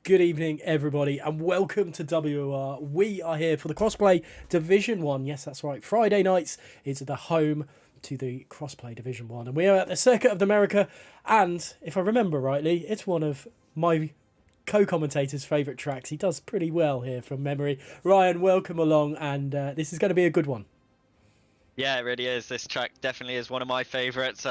Good evening, everybody, and welcome to WOR. We are here for the Crossplay Division 1. Yes, that's right. Friday nights is the home to the Crossplay Division 1. And we are at the Circuit of America. And if I remember rightly, it's one of my co-commentator's favourite tracks. He does pretty well here from memory. Ryan, welcome along. And this is going to be a good one. Yeah, it really is. This track definitely is one of my favourites.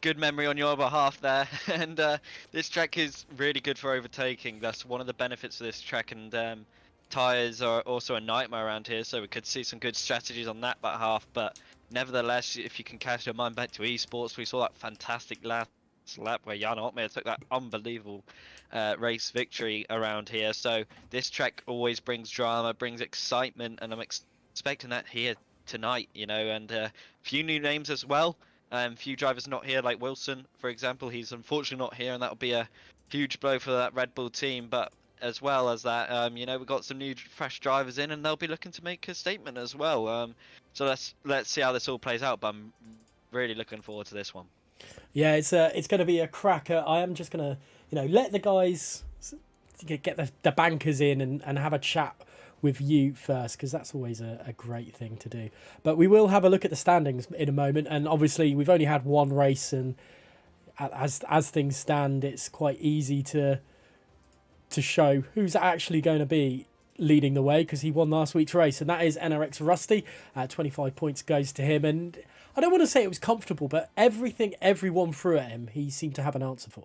Good memory on your behalf there. And this track is really good for overtaking. That's one of the benefits of this track. And tyres are also a nightmare around here, so we could see some good strategies on that behalf. But nevertheless, if you can cast your mind back to esports, we saw that fantastic last lap where Jan Otmeier took that unbelievable race victory around here. So this track always brings drama, brings excitement, and I'm expecting that here tonight, you know. And a few new names as well. Few drivers not here, like Wilson, for example. He's unfortunately not here, and that'll be a huge blow for that Red Bull team. But as well as that, you know, we've got some new fresh drivers in, and they'll be looking to make a statement as well. So let's see how this all plays out. But I'm really looking forward to this one. Yeah, it's going to be a cracker. I am just going to, you know, let the guys get the bankers in and have a chat with you first, because that's always a great thing to do. But we will have a look at the standings in a moment, and obviously we've only had one race, and as things stand, it's quite easy to show who's actually going to be leading the way, because he won last week's race, and that is NRX Rusty. 25 points goes to him, and I don't want to say it was comfortable, but everything everyone threw at him, he seemed to have an answer for.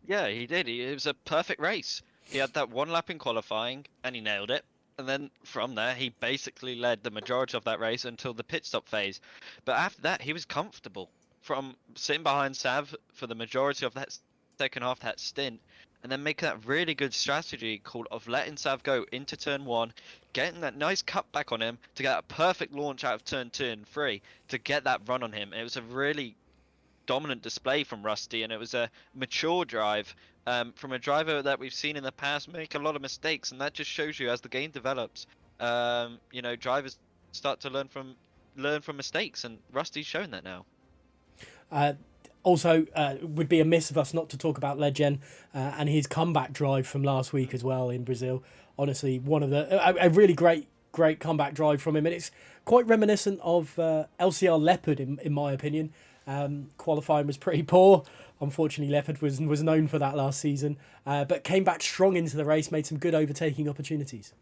Yeah, he did. It was a perfect race. He had that one lap in qualifying, and he nailed it. And then from there, he basically led the majority of that race until the pit stop phase. But after that, he was comfortable from sitting behind Sav for the majority of that second half, that stint, and then making that really good strategy called of letting Sav go into turn 1, getting that nice cut back on him to get a perfect launch out of turn 2 and 3 to get that run on him. It was a really dominant display from Rusty, and it was a mature drive from a driver that we've seen in the past make a lot of mistakes, and that just shows you as the game develops, you know, drivers start to learn from mistakes, and Rusty's showing that now. Also, would be amiss of us not to talk about Legend and his comeback drive from last week as well in Brazil. Honestly, one of a really great great comeback drive from him, and it's quite reminiscent of LCR Leopard in my opinion. Qualifying was pretty poor. Unfortunately, Leopard was known for that last season, but came back strong into the race, made some good overtaking opportunities.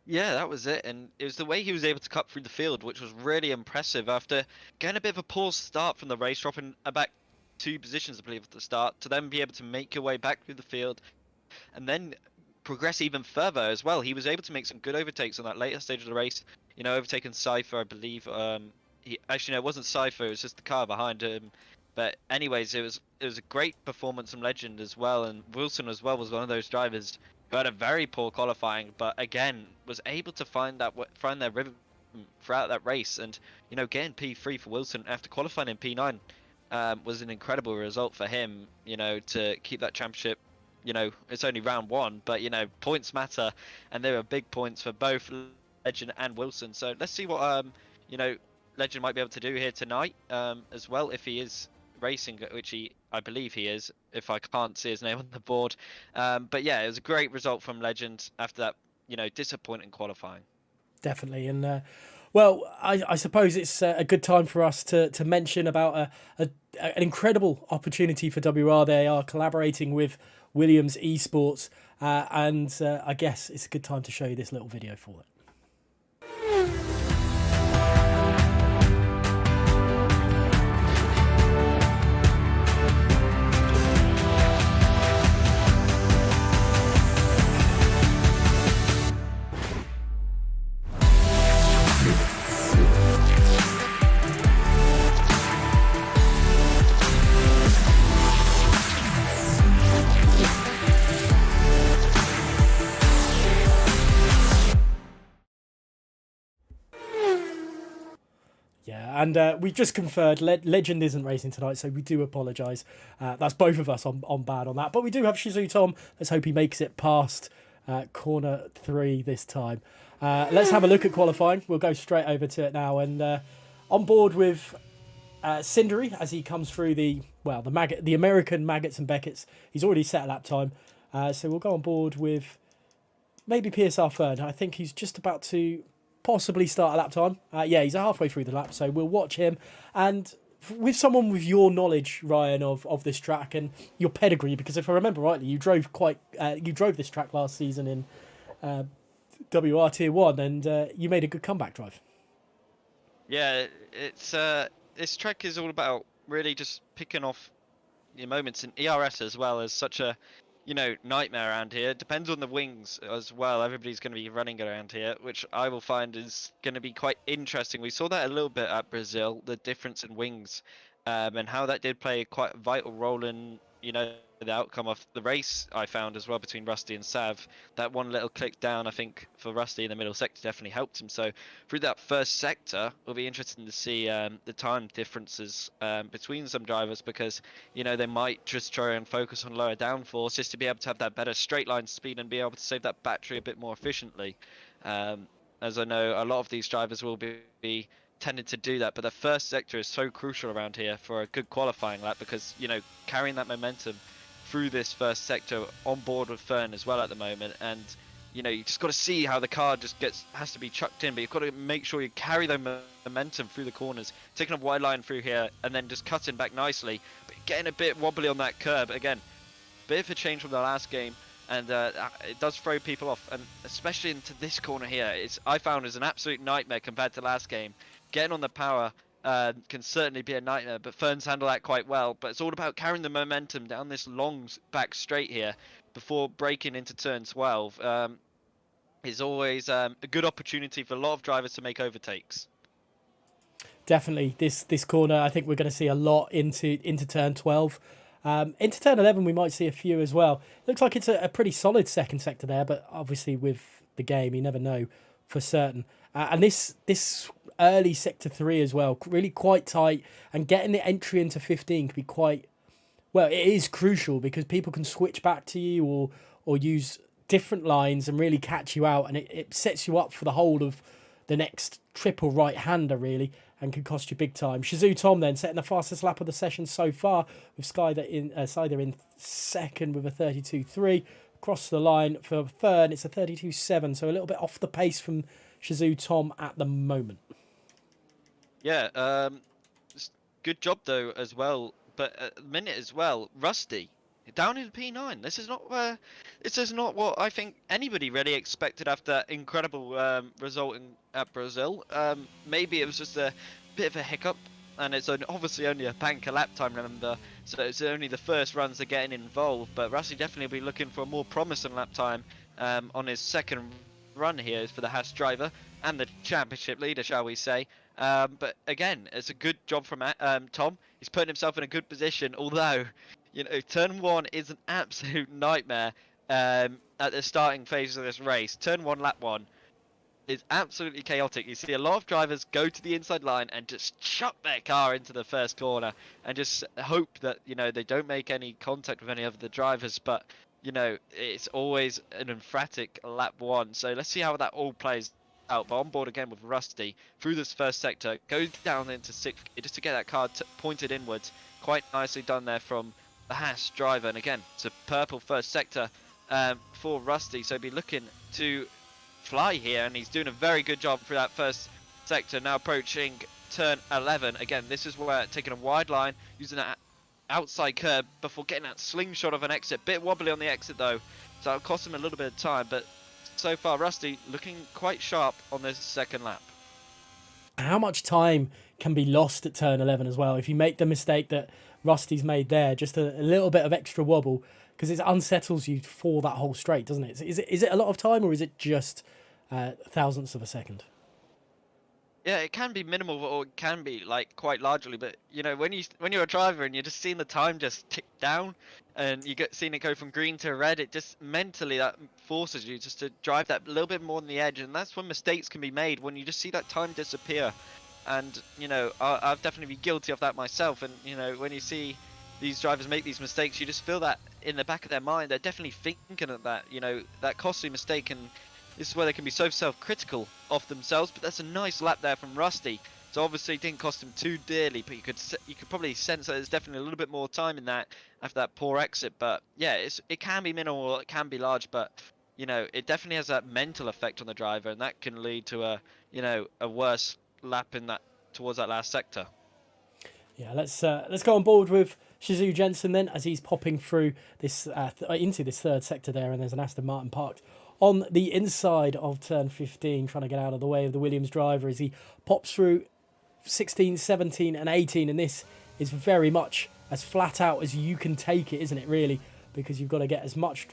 Yeah, that was it, and it was the way he was able to cut through the field, which was really impressive after getting a bit of a poor start from the race, dropping back 2 positions, I believe, at the start, to then be able to make your way back through the field, and then progress even further as well. He was able to make some good overtakes on that later stage of the race, overtaking Cypher, I believe. Actually, no, it wasn't Cypher, it was just the car behind him. But anyways, it was a great performance from Legend as well, and Wilson as well was one of those drivers who had a very poor qualifying, but again was able to find their rhythm throughout that race, and getting P3 for Wilson after qualifying in P9 was an incredible result for him. To keep that championship. It's only round 1, but points matter, and there are big points for both Legend and Wilson. So let's see what Legend might be able to do here tonight as well, if he is racing, which I believe he is, if I can't see his name on the board. But yeah, it was a great result from Legend after that disappointing qualifying. Definitely, and well, I suppose it's a good time for us to mention about an incredible opportunity for WR. They are collaborating with Williams Esports, and I guess it's a good time to show you this little video for it. Yeah, and we just conferred Legend isn't racing tonight, so we do apologise. That's both of us on bad on that. But we do have Shizou Tom. Let's hope he makes it past corner 3 this time. Let's have a look at qualifying. We'll go straight over to it now. And on board with Cindery as he comes through the American Maggots and Beckett's. He's already set a lap time. So we'll go on board with maybe PSR Fern. I think he's just about to possibly start a lap time. Yeah, he's halfway through the lap, so we'll watch him. And with someone with your knowledge, Ryan, of this track and your pedigree, because if I remember rightly, you drove this track last season in WR Tier 1, and you made a good comeback drive. Yeah, it's this track is all about really just picking off your moments in ERS as well as such a nightmare around here. It depends on the wings as well. Everybody's going to be running around here, which I will find is going to be quite interesting. We saw that a little bit at Brazil, the difference in wings, and how that did play quite a vital role in the outcome of the race. I found as well between Rusty and Sav, that one little click down, I think for Rusty in the middle sector definitely helped him. So through that first sector, it'll be interesting to see the time differences between some drivers, because they might just try and focus on lower downforce just to be able to have that better straight line speed and be able to save that battery a bit more efficiently. As I know, a lot of these drivers will be tended to do that, but the first sector is so crucial around here for a good qualifying lap, because carrying that momentum through this first sector on board with Fern as well at the moment, and you just got to see how the car just has to be chucked in, but you've got to make sure you carry the momentum through the corners, taking a wide line through here and then just cutting back nicely, but getting a bit wobbly on that curb again. Bit of a change from the last game, and it does throw people off, and especially into this corner here, I found is an absolute nightmare compared to last game. Getting on the power can certainly be a nightmare, but Fern's handle that quite well. But it's all about carrying the momentum down this long back straight here before breaking into turn 12. Is always a good opportunity for a lot of drivers to make overtakes. Definitely, this corner, I think we're going to see a lot into turn 12. Into turn 11, we might see a few as well. Looks like it's a pretty solid second sector there, but obviously with the game, you never know for certain. And this early sector 3 as well, really quite tight, and getting the entry into 15 can be quite, well, it is crucial, because people can switch back to you or use different lines and really catch you out, and it sets you up for the whole of the next triple right-hander really, and can cost you big time. Shizou Tom then setting the fastest lap of the session so far, with Skyder in second with a 32.3. Across the line for Fern, it's a 32.7, so a little bit off the pace from Shizou Tom at the moment. Yeah, good job though as well. But at the minute as well, Rusty down in P9. This is not what I think anybody really expected after that incredible result at Brazil. Maybe it was just a bit of a hiccup, and it's obviously only a banker lap time, remember, so it's only the first runs are getting involved. But Rusty definitely will be looking for a more promising lap time on his second run here for the Haas driver and the championship leader, shall we say. But again, it's a good job from Tom. He's putting himself in a good position, although, turn 1 is an absolute nightmare at the starting phase of this race. Turn 1, lap 1 is absolutely chaotic. You see a lot of drivers go to the inside line and just chuck their car into the first corner and just hope that, they don't make any contact with any of the drivers. But, it's always an emphatic lap 1. So let's see how that all plays out. But on board again with Rusty through this first sector, goes down into 6th just to get that car pointed inwards. Quite nicely done there from the Haas driver. And again, it's a purple first sector for Rusty. So be looking to fly here, and he's doing a very good job through that first sector. Now approaching turn 11. Again, this is where taking a wide line, using that outside curb before getting that slingshot of an exit. Bit wobbly on the exit though, so it'll cost him a little bit of time. But so far, Rusty looking quite sharp on this second lap. How much time can be lost at turn 11 as well? If you make the mistake that Rusty's made there, just a little bit of extra wobble, because it unsettles you for that whole straight, doesn't it? Is it a lot of time, or is it just thousandths of a second? Yeah, it can be minimal, or it can be quite largely. But when you're a driver and you're just seeing the time just tick down, and seeing it go from green to red, it just mentally that forces you just to drive that little bit more on the edge, and that's when mistakes can be made, when you just see that time disappear. And I've definitely been guilty of that myself. And when you see these drivers make these mistakes, you just feel that in the back of their mind they're definitely thinking of that, that costly mistake. And this is where they can be so self-critical of themselves. But that's a nice lap there from Rusty. So obviously it didn't cost him too dearly, but you could probably sense that there's definitely a little bit more time in that after that poor exit. But yeah, it can be minimal, it can be large, but it definitely has that mental effect on the driver, and that can lead to a worse lap in that towards that last sector. Yeah, let's go on board with Shizou Jensen then, as he's popping through this into this third sector there, and there's an Aston Martin parked on the inside of turn 15, trying to get out of the way of the Williams driver as he pops through 16, 17 and 18, and this is very much as flat out as you can take it, isn't it, really? Because you've got to get as much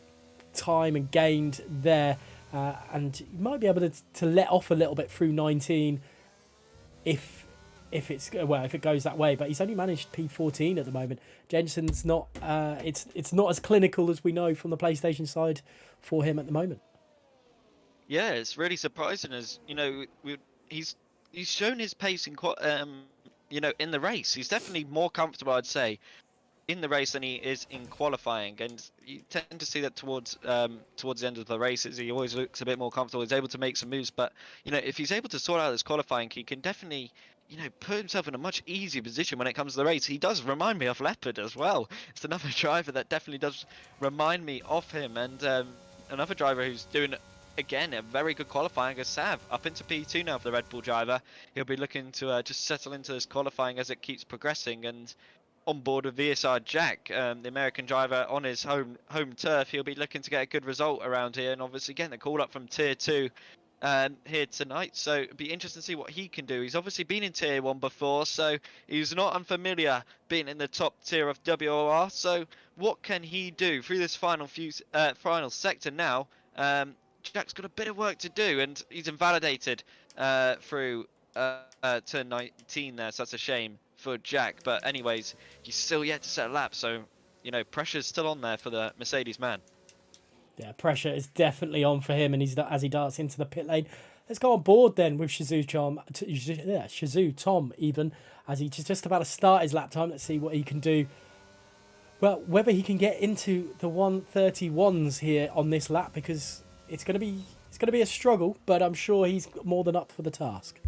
time and gained there, and you might be able to let off a little bit through 19 if it goes that way. But he's only managed P14 at the moment. Jensen's not it's not as clinical as we know from the PlayStation side for him at the moment. Yeah, it's really surprising, as he's shown his pace in in the race. He's definitely more comfortable, I'd say, in the race than he is in qualifying, and you tend to see that towards the end of the races he always looks a bit more comfortable. He's able to make some moves, but if he's able to sort out this qualifying, he can definitely put himself in a much easier position when it comes to the race. He does remind me of Leopard as well. It's another driver that definitely does remind me of him, and another driver who's doing again a very good qualifying is Sav, up into P2 now for the Red Bull driver. He'll be looking to just settle into this qualifying as it keeps progressing, and on board with VSR Jack, the American driver on his home turf. He'll be looking to get a good result around here, and obviously getting the call up from Tier 2 here tonight, so it'll be interesting to see what he can do. He's obviously been in Tier 1 before, so he's not unfamiliar being in the top tier of WOR. So what can he do through this final sector now? Jack's got a bit of work to do, and he's invalidated through turn 19 there, so that's a shame for Jack. But anyways, he's still yet to set a lap, so pressure's still on there for the Mercedes man. Yeah, pressure is definitely on for him, and as he darts into the pit lane. Let's go on board then with Shizou Tom, even, as he's just about to start his lap time. Let's see what he can do. Well, whether he can get into the 1:31s here on this lap, because it's going to be a struggle, but I'm sure he's more than up for the task.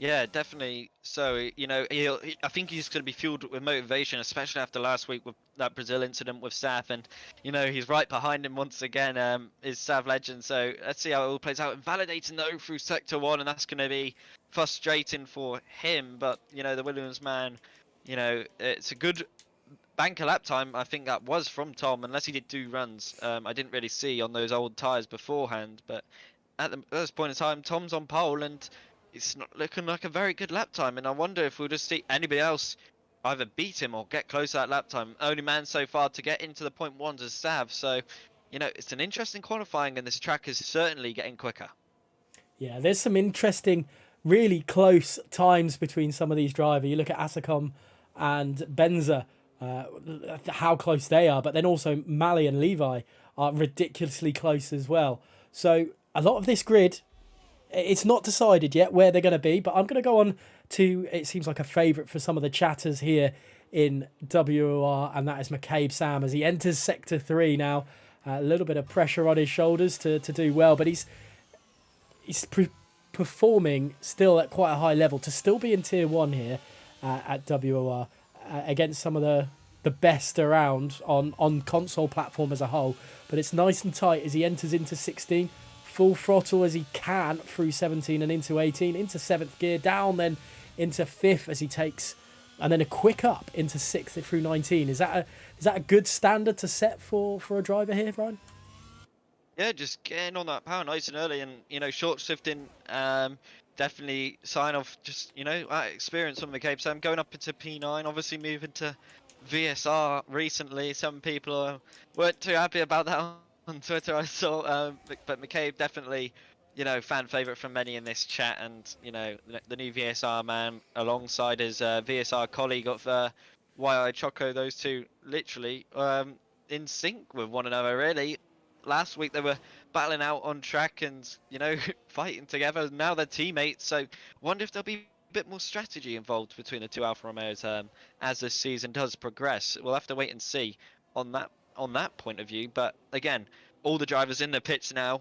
Yeah, definitely. So, I think he's going to be fueled with motivation, especially after last week with that Brazil incident with Saf. And, he's right behind him once again, is Sav Legend. So let's see how it all plays out. Validating, though, through Sector 1, and that's going to be frustrating for him. But, the Williams man, it's a good banker lap time. I think that was from Tom, unless he did 2 runs. I didn't really see on those old tyres beforehand. But at this point in time, Tom's on pole, and it's not looking like a very good lap time. And I wonder if we'll just see anybody else either beat him or get close to that lap time. Only man so far to get into the point ones is Sav. So, it's an interesting qualifying, and this track is certainly getting quicker. Yeah, there's some interesting, really close times between some of these drivers. You look at Asacom and Benza, how close they are, but then also Mali and Levi are ridiculously close as well. So a lot of this grid, it's not decided yet where they're going to be, but I'm going to go on to, it seems like a favourite for some of the chatters here in WOR, and that is McCabe Sam as he enters Sector 3 now. A little bit of pressure on his shoulders to do well, but he's performing still at quite a high level to still be in Tier 1 here at WOR against some of the best around on console platform as a whole. But it's nice and tight as he enters into 16. Full throttle as he can through 17 and into 18, into 7th gear, down then into 5th as he takes, and then a quick up into 6th through 19. Is that a good standard to set for a driver here, Ryan? Yeah, just getting on that power nice and early, and short shifting, definitely sign of just experience on the Cape Sam. Going up into P9, obviously moving to VSR recently. Some people weren't too happy about that on Twitter, I saw, but McCabe definitely, fan favorite from many in this chat, and the new VSR man alongside his VSR colleague of YI Choco. Those two literally in sync with one another, really. Last week they were battling out on track and fighting together. Now they're teammates, so wonder if there'll be a bit more strategy involved between the two Alfa Romeos as this season does progress. We'll have to wait and see on that point of view. But again, all the drivers in the pits now.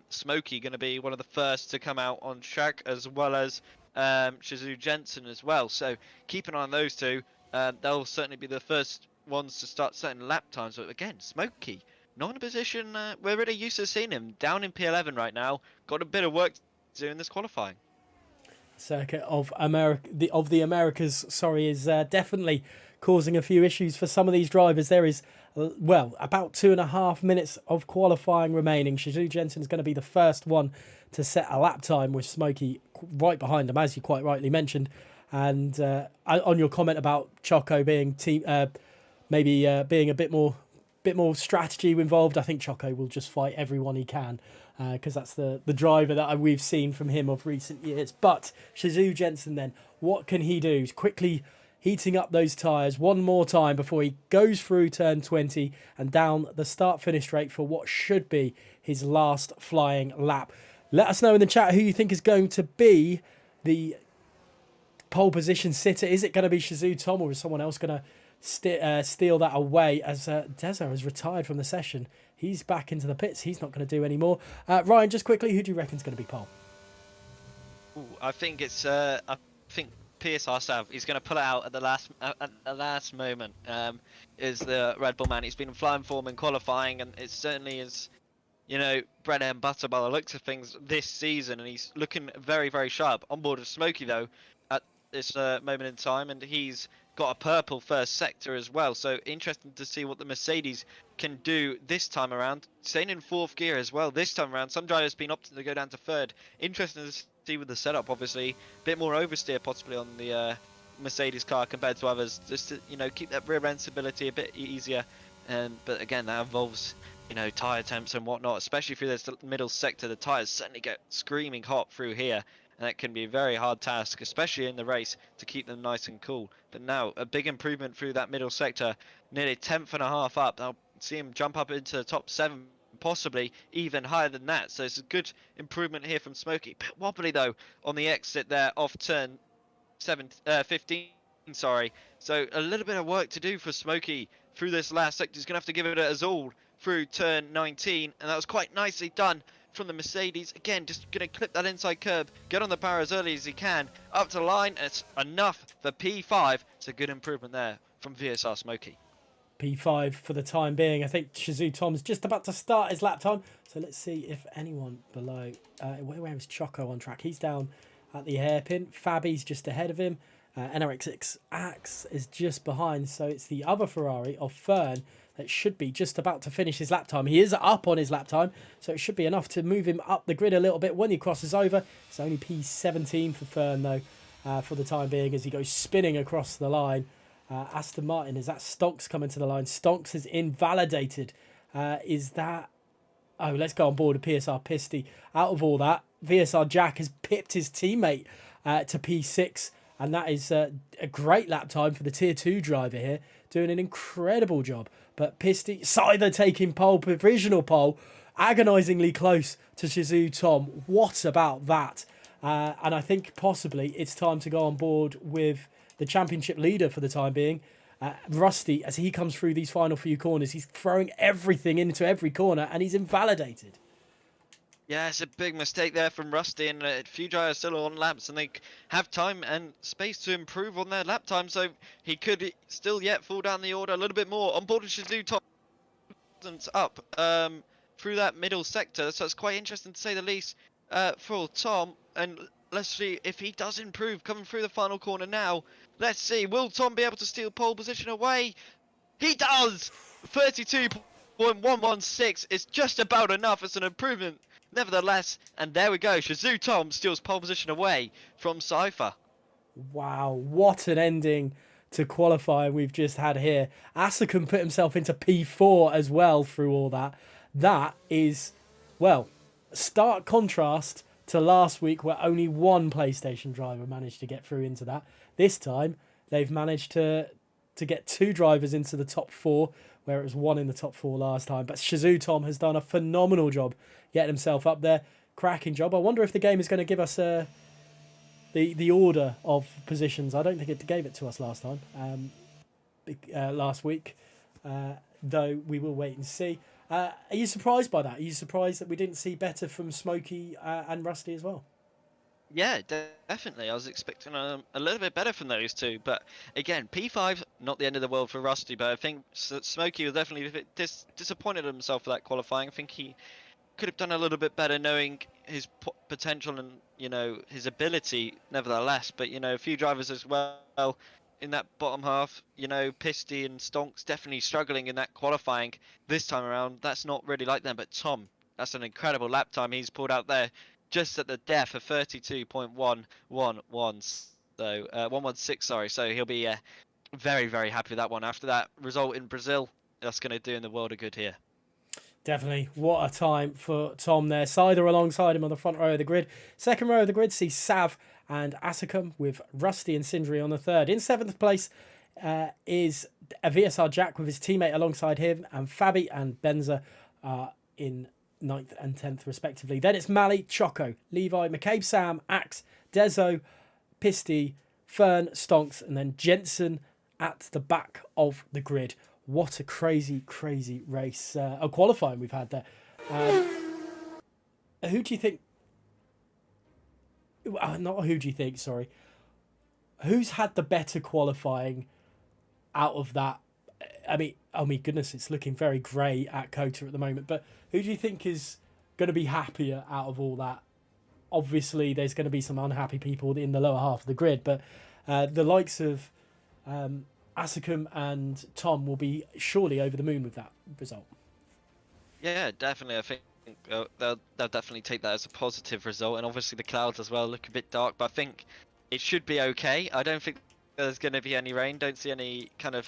Smokey going to be one of the first to come out on track, as well as Shizou Jensen as well. So keep an eye on those two. They'll certainly be the first ones to start setting lap times. But again, Smokey, not in a position we're really used to seeing him. Down in P11 right now. Got a bit of work to do in this qualifying. Circuit of the Americas, is definitely causing a few issues for some of these drivers. There is, about 2.5 minutes of qualifying remaining. Shizou Jensen is going to be the first one to set a lap time, with Smokey right behind him, as you quite rightly mentioned. And on your comment about Choco being being a bit more strategy involved, I think Choco will just fight everyone he can, because that's the driver that we've seen from him of recent years. But Shizou Jensen then, what can he do? He's quickly heating up those tyres one more time before he goes through turn 20 and down the start-finish straight for what should be his last flying lap. Let us know in the chat who you think is going to be the pole position sitter. Is it going to be Shizou Tom, or is someone else going to steal that away, as Deza has retired from the session? He's back into the pits. He's not going to do any more. Ryan, just quickly, who do you reckon is going to be pole? I think it's PSR Sav. He's going to pull it out at the last moment. Is the Red Bull man? He's been in flying form in qualifying, and it certainly is, bread and butter by the looks of things this season, and he's looking very, very sharp. On board with Smokey though at this moment in time, and he's got a purple first sector as well, so interesting to see what the Mercedes can do this time around. Staying in 4th gear as well this time around. Some drivers been opting to go down to 3rd. Interesting to see with the setup, obviously a bit more oversteer possibly on the Mercedes car compared to others, just to keep that rear end stability a bit easier. But again, that involves tire temps and whatnot, especially through this middle sector. The tires certainly get screaming hot through here, and that can be a very hard task, especially in the race, to keep them nice and cool. But now, a big improvement through that middle sector, nearly 10th.5 up. I'll see him jump up into the top 7, possibly even higher than that. So it's a good improvement here from Smokey. Bit wobbly though on the exit there off turn 15. Sorry. So a little bit of work to do for Smokey through this last sector. He's going to have to give it his all through turn 19, and that was quite nicely done from the Mercedes. Again, just going to clip that inside curb, get on the power as early as he can, up to the line, and it's enough for P5. It's a good improvement there from VSR Smokey. P5 for the time being. I think Shazoo Tom's just about to start his lap time. So let's see if anyone below... where is Choco on track? He's down at the hairpin. Fabi's just ahead of him. NRX6 Axe is just behind. So it's the other Ferrari of Fern that should be just about to finish his lap time. He is up on his lap time, so it should be enough to move him up the grid a little bit when he crosses over. It's only P17 for Fern, though, for the time being, as he goes spinning across the line. Aston Martin, is that Stonks coming to the line? Stonks is invalidated. Is that... Oh, let's go on board with PSR Pisty. Out of all that, VSR Jack has pipped his teammate to P6, and that is a great lap time for the Tier 2 driver here, doing an incredible job. But Pisty, Scyther taking pole, provisional pole, agonisingly close to Shazoo Tom. What about that? And I think possibly it's time to go on board with the championship leader for the time being, Rusty, as he comes through these final few corners. He's throwing everything into every corner, and he's invalidated. Yeah, it's a big mistake there from Rusty, and a few drivers still on laps, and they have time and space to improve on their lap time, so he could still yet fall down the order a little bit more. On board with Shazoo Tom up through that middle sector, so it's quite interesting to say the least for Tom, and let's see if he does improve coming through the final corner now. Let's see, will Tom be able to steal pole position away? He does! 32.116 is just about enough. It's an improvement nevertheless, and there we go. Shazoo Tom steals pole position away from Cypher. Wow, what an ending to qualifying we've just had here. Asakun put himself into P4 as well through all that. That is, well, stark contrast to last week where only one PlayStation driver managed to get through into that. This time, they've managed to get two drivers into the top four, where it was one in the top four last time. But Shazoo Tom has done a phenomenal job getting himself up there. Cracking job. I wonder if the game is going to give us the order of positions. I don't think it gave it to us last time, last week, though we will wait and see. Are you surprised by that? Are you surprised that we didn't see better from Smokey and Rusty as well? Yeah, definitely. I was expecting a little bit better from those two. But again, P5, not the end of the world for Rusty. But I think Smokey was definitely a bit disappointed in himself for that qualifying. I think he could have done a little bit better knowing his potential and, his ability nevertheless. But, a few drivers as well in that bottom half, Pisty and Stonks definitely struggling in that qualifying this time around. That's not really like them. But Tom, that's an incredible lap time he's pulled out there. Just at the death of 32.111, so 116, sorry. So he'll be very, very happy with that one. After that result in Brazil, that's going to do in the world of good here. Definitely. What a time for Tom there. Scyther alongside him on the front row of the grid. Second row of the grid sees Sav and Asakun with Rusty and Sindri on the third. In seventh place is a VSR Jack with his teammate alongside him, and Fabi and Benza are in 9th and 10th respectively. Then it's Mally, Choco, Levi, McCabe, Sam, Axe, Dezo, Pisty, Fern, Stonks, and then Jensen at the back of the grid. What a crazy, crazy race, qualifying we've had there. Who do you think... not who do you think, sorry. Who's had the better qualifying out of that? I mean, oh my goodness, it's looking very grey at COTA at the moment. But who do you think is going to be happier out of all that? Obviously, there's going to be some unhappy people in the lower half of the grid. But the likes of Asakun and Tom will be surely over the moon with that result. Yeah, definitely. I think they'll definitely take that as a positive result. And obviously the clouds as well look a bit dark. But I think it should be okay. I don't think there's going to be any rain. Don't see any kind of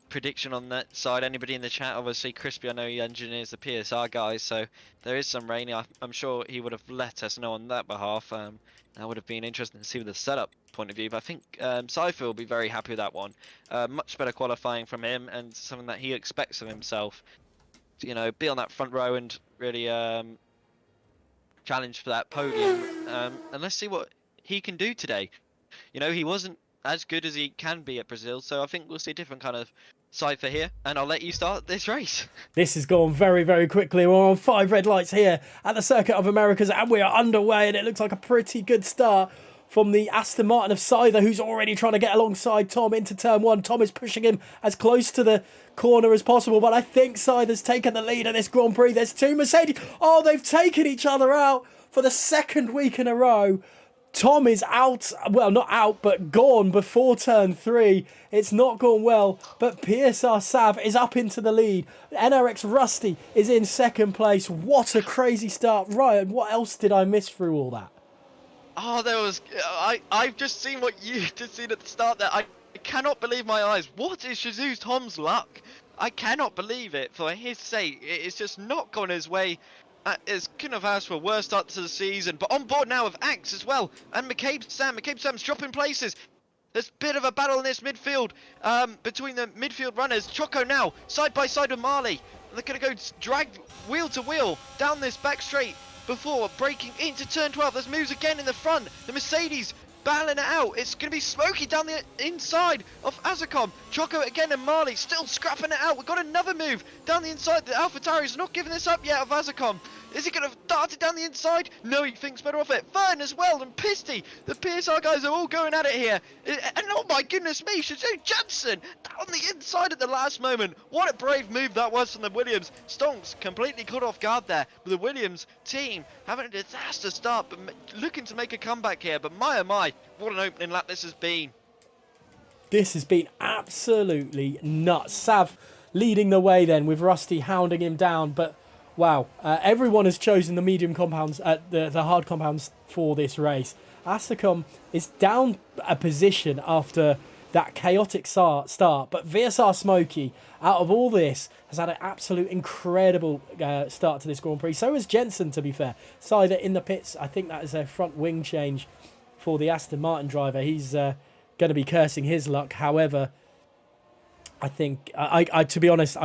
prediction on that side. Anybody in the chat? Obviously Crispy, I know he engineers the PSR guys, so there is some rain. I'm sure he would have let us know on that behalf. That would have been interesting to see with the setup point of view, but I think Cypher will be very happy with that one. Much better qualifying from him, and something that he expects of himself. Be on that front row and really challenge for that podium. And let's see what he can do today. He wasn't as good as he can be at Brazil, so I think we'll see a different kind of Cypher here, and I'll let you start this race. This has gone very, very quickly. We're on 5 red lights here at the Circuit of Americas, and we are underway, and it looks like a pretty good start from the Aston Martin of Scyther, who's already trying to get alongside Tom into turn 1. Tom is pushing him as close to the corner as possible, but I think Scyther's taken the lead in this Grand Prix. There's 2 Mercedes. Oh, they've taken each other out for the 2nd week in a row. Tom is out, well, not out, but gone before turn 3. It's not gone well, but PSR Sav is up into the lead. NRX Rusty is in 2nd place. What a crazy start. Ryan, what else did I miss through all that? Oh, there was... I've just seen what you just seen at the start there. I cannot believe my eyes. What is Shazoo Tom's luck? I cannot believe it. For his sake, it's just not gone his way. It's couldn't have asked for a worse start to the season. But on board now with Axe as well. And McCabe Sam. McCabe Sam's dropping places. There's a bit of a battle in this midfield between the midfield runners. Choco now, side by side with Marley. And they're going to go drag wheel to wheel down this back straight before breaking into turn 12. There's moves again in the front. The Mercedes battling it out. It's going to be Smokey down the inside of Azacom. Choco again and Marley still scrapping it out. We've got another move down the inside. The AlphaTauri is not giving this up yet of Azacom. Is he going to dart it down the inside? No, he thinks better of it. Fern as well and Pisty. The PSR guys are all going at it here. And oh my goodness me, Shazoo Jansen down the inside at the last moment. What a brave move that was from the Williams. Stonks completely caught off guard there. But the Williams team having a disaster start, but looking to make a comeback here. But my oh my, what an opening lap this has been. This has been absolutely nuts. Sav leading the way then with Rusty hounding him down, but wow, everyone has chosen the medium compounds, the hard compounds for this race. Asacom is down a position after that chaotic start, but VSR Smokey, out of all this, has had an absolute incredible start to this Grand Prix. So has Jensen, to be fair. Scyther in the pits. I think that is a front wing change for the Aston Martin driver. He's going to be cursing his luck. However, I think, I to be honest,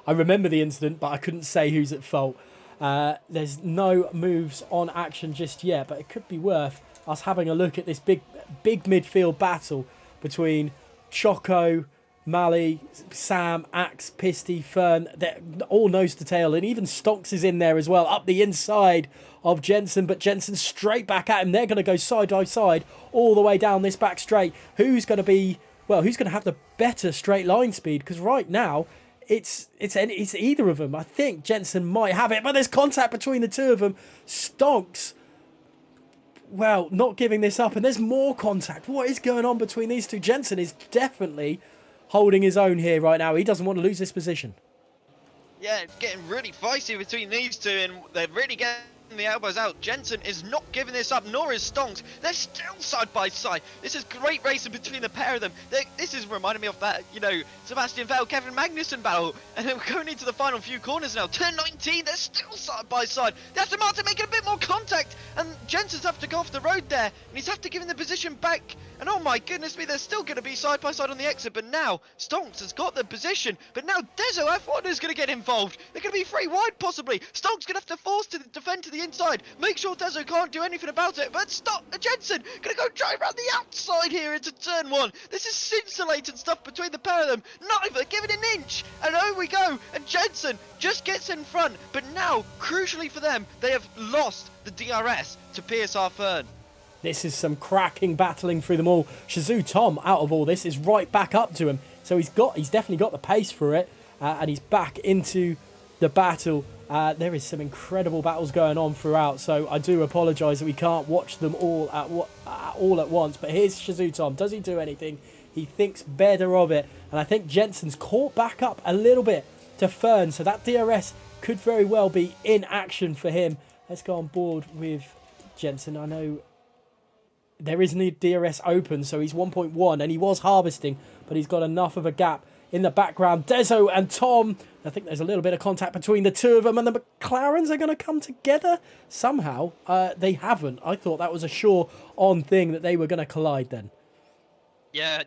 I remember the incident, but I couldn't say who's at fault. There's no moves on action just yet, but it could be worth us having a look at this big midfield battle between Choco, Mally, Sam, Axe, Pisty, Fern. They're all nose to tail, and even Stonks is in there as well, up the inside of Jensen, but Jensen straight back at him. They're going to go side by side all the way down this back straight. Who's going to have the better straight line speed? Because right now, it's either of them. I think Jensen might have it, but there's contact between the two of them. Stonks, well, not giving this up, and there's more contact. What is going on between these two? Jensen is definitely holding his own here right now. He doesn't want to lose this position. Yeah, it's getting really feisty between these two, and they're really getting the elbows out. Jensen is not giving this up, nor is Stonks. They're still side by side. This is great racing between the pair of them. This is reminding me of that, Sebastian Vettel, Kevin Magnussen battle. And then we're going into the final few corners now. Turn 19, they're still side by side. The Aston Martin making a bit more contact, and Jensen's have to go off the road there, and he's have to give him the position back. And oh my goodness me, they're still going to be side by side on the exit, but now Stonks has got the position. But now Dezo F1 is going to get involved. They're going to be 3 wide possibly. Stonks going to have to force to defend to the inside. Make sure Dezo can't do anything about it. But stop, Jensen going to go drive around the outside here into turn 1. This is scintillating stuff between the pair of them. Neither giving an inch. And over we go. And Jensen just gets in front. But now, crucially for them, they have lost the DRS to PSR Fern. This is some cracking battling through them all. Shazoo Tom, out of all this, is right back up to him. So he's definitely got the pace for it. And he's back into the battle. There is some incredible battles going on throughout. So I do apologise that we can't watch them all at once. But here's Shazoo Tom. Does he do anything? He thinks better of it. And I think Jensen's caught back up a little bit to Fern. So that DRS could very well be in action for him. Let's go on board with Jensen. I know there isn't a DRS open, so he's 1.1, and he was harvesting, but he's got enough of a gap in the background. Dezo and Tom, I think there's a little bit of contact between the two of them, and the McLarens are going to come together somehow. They haven't. I thought that was a sure-on thing that they were going to collide then. Yeah,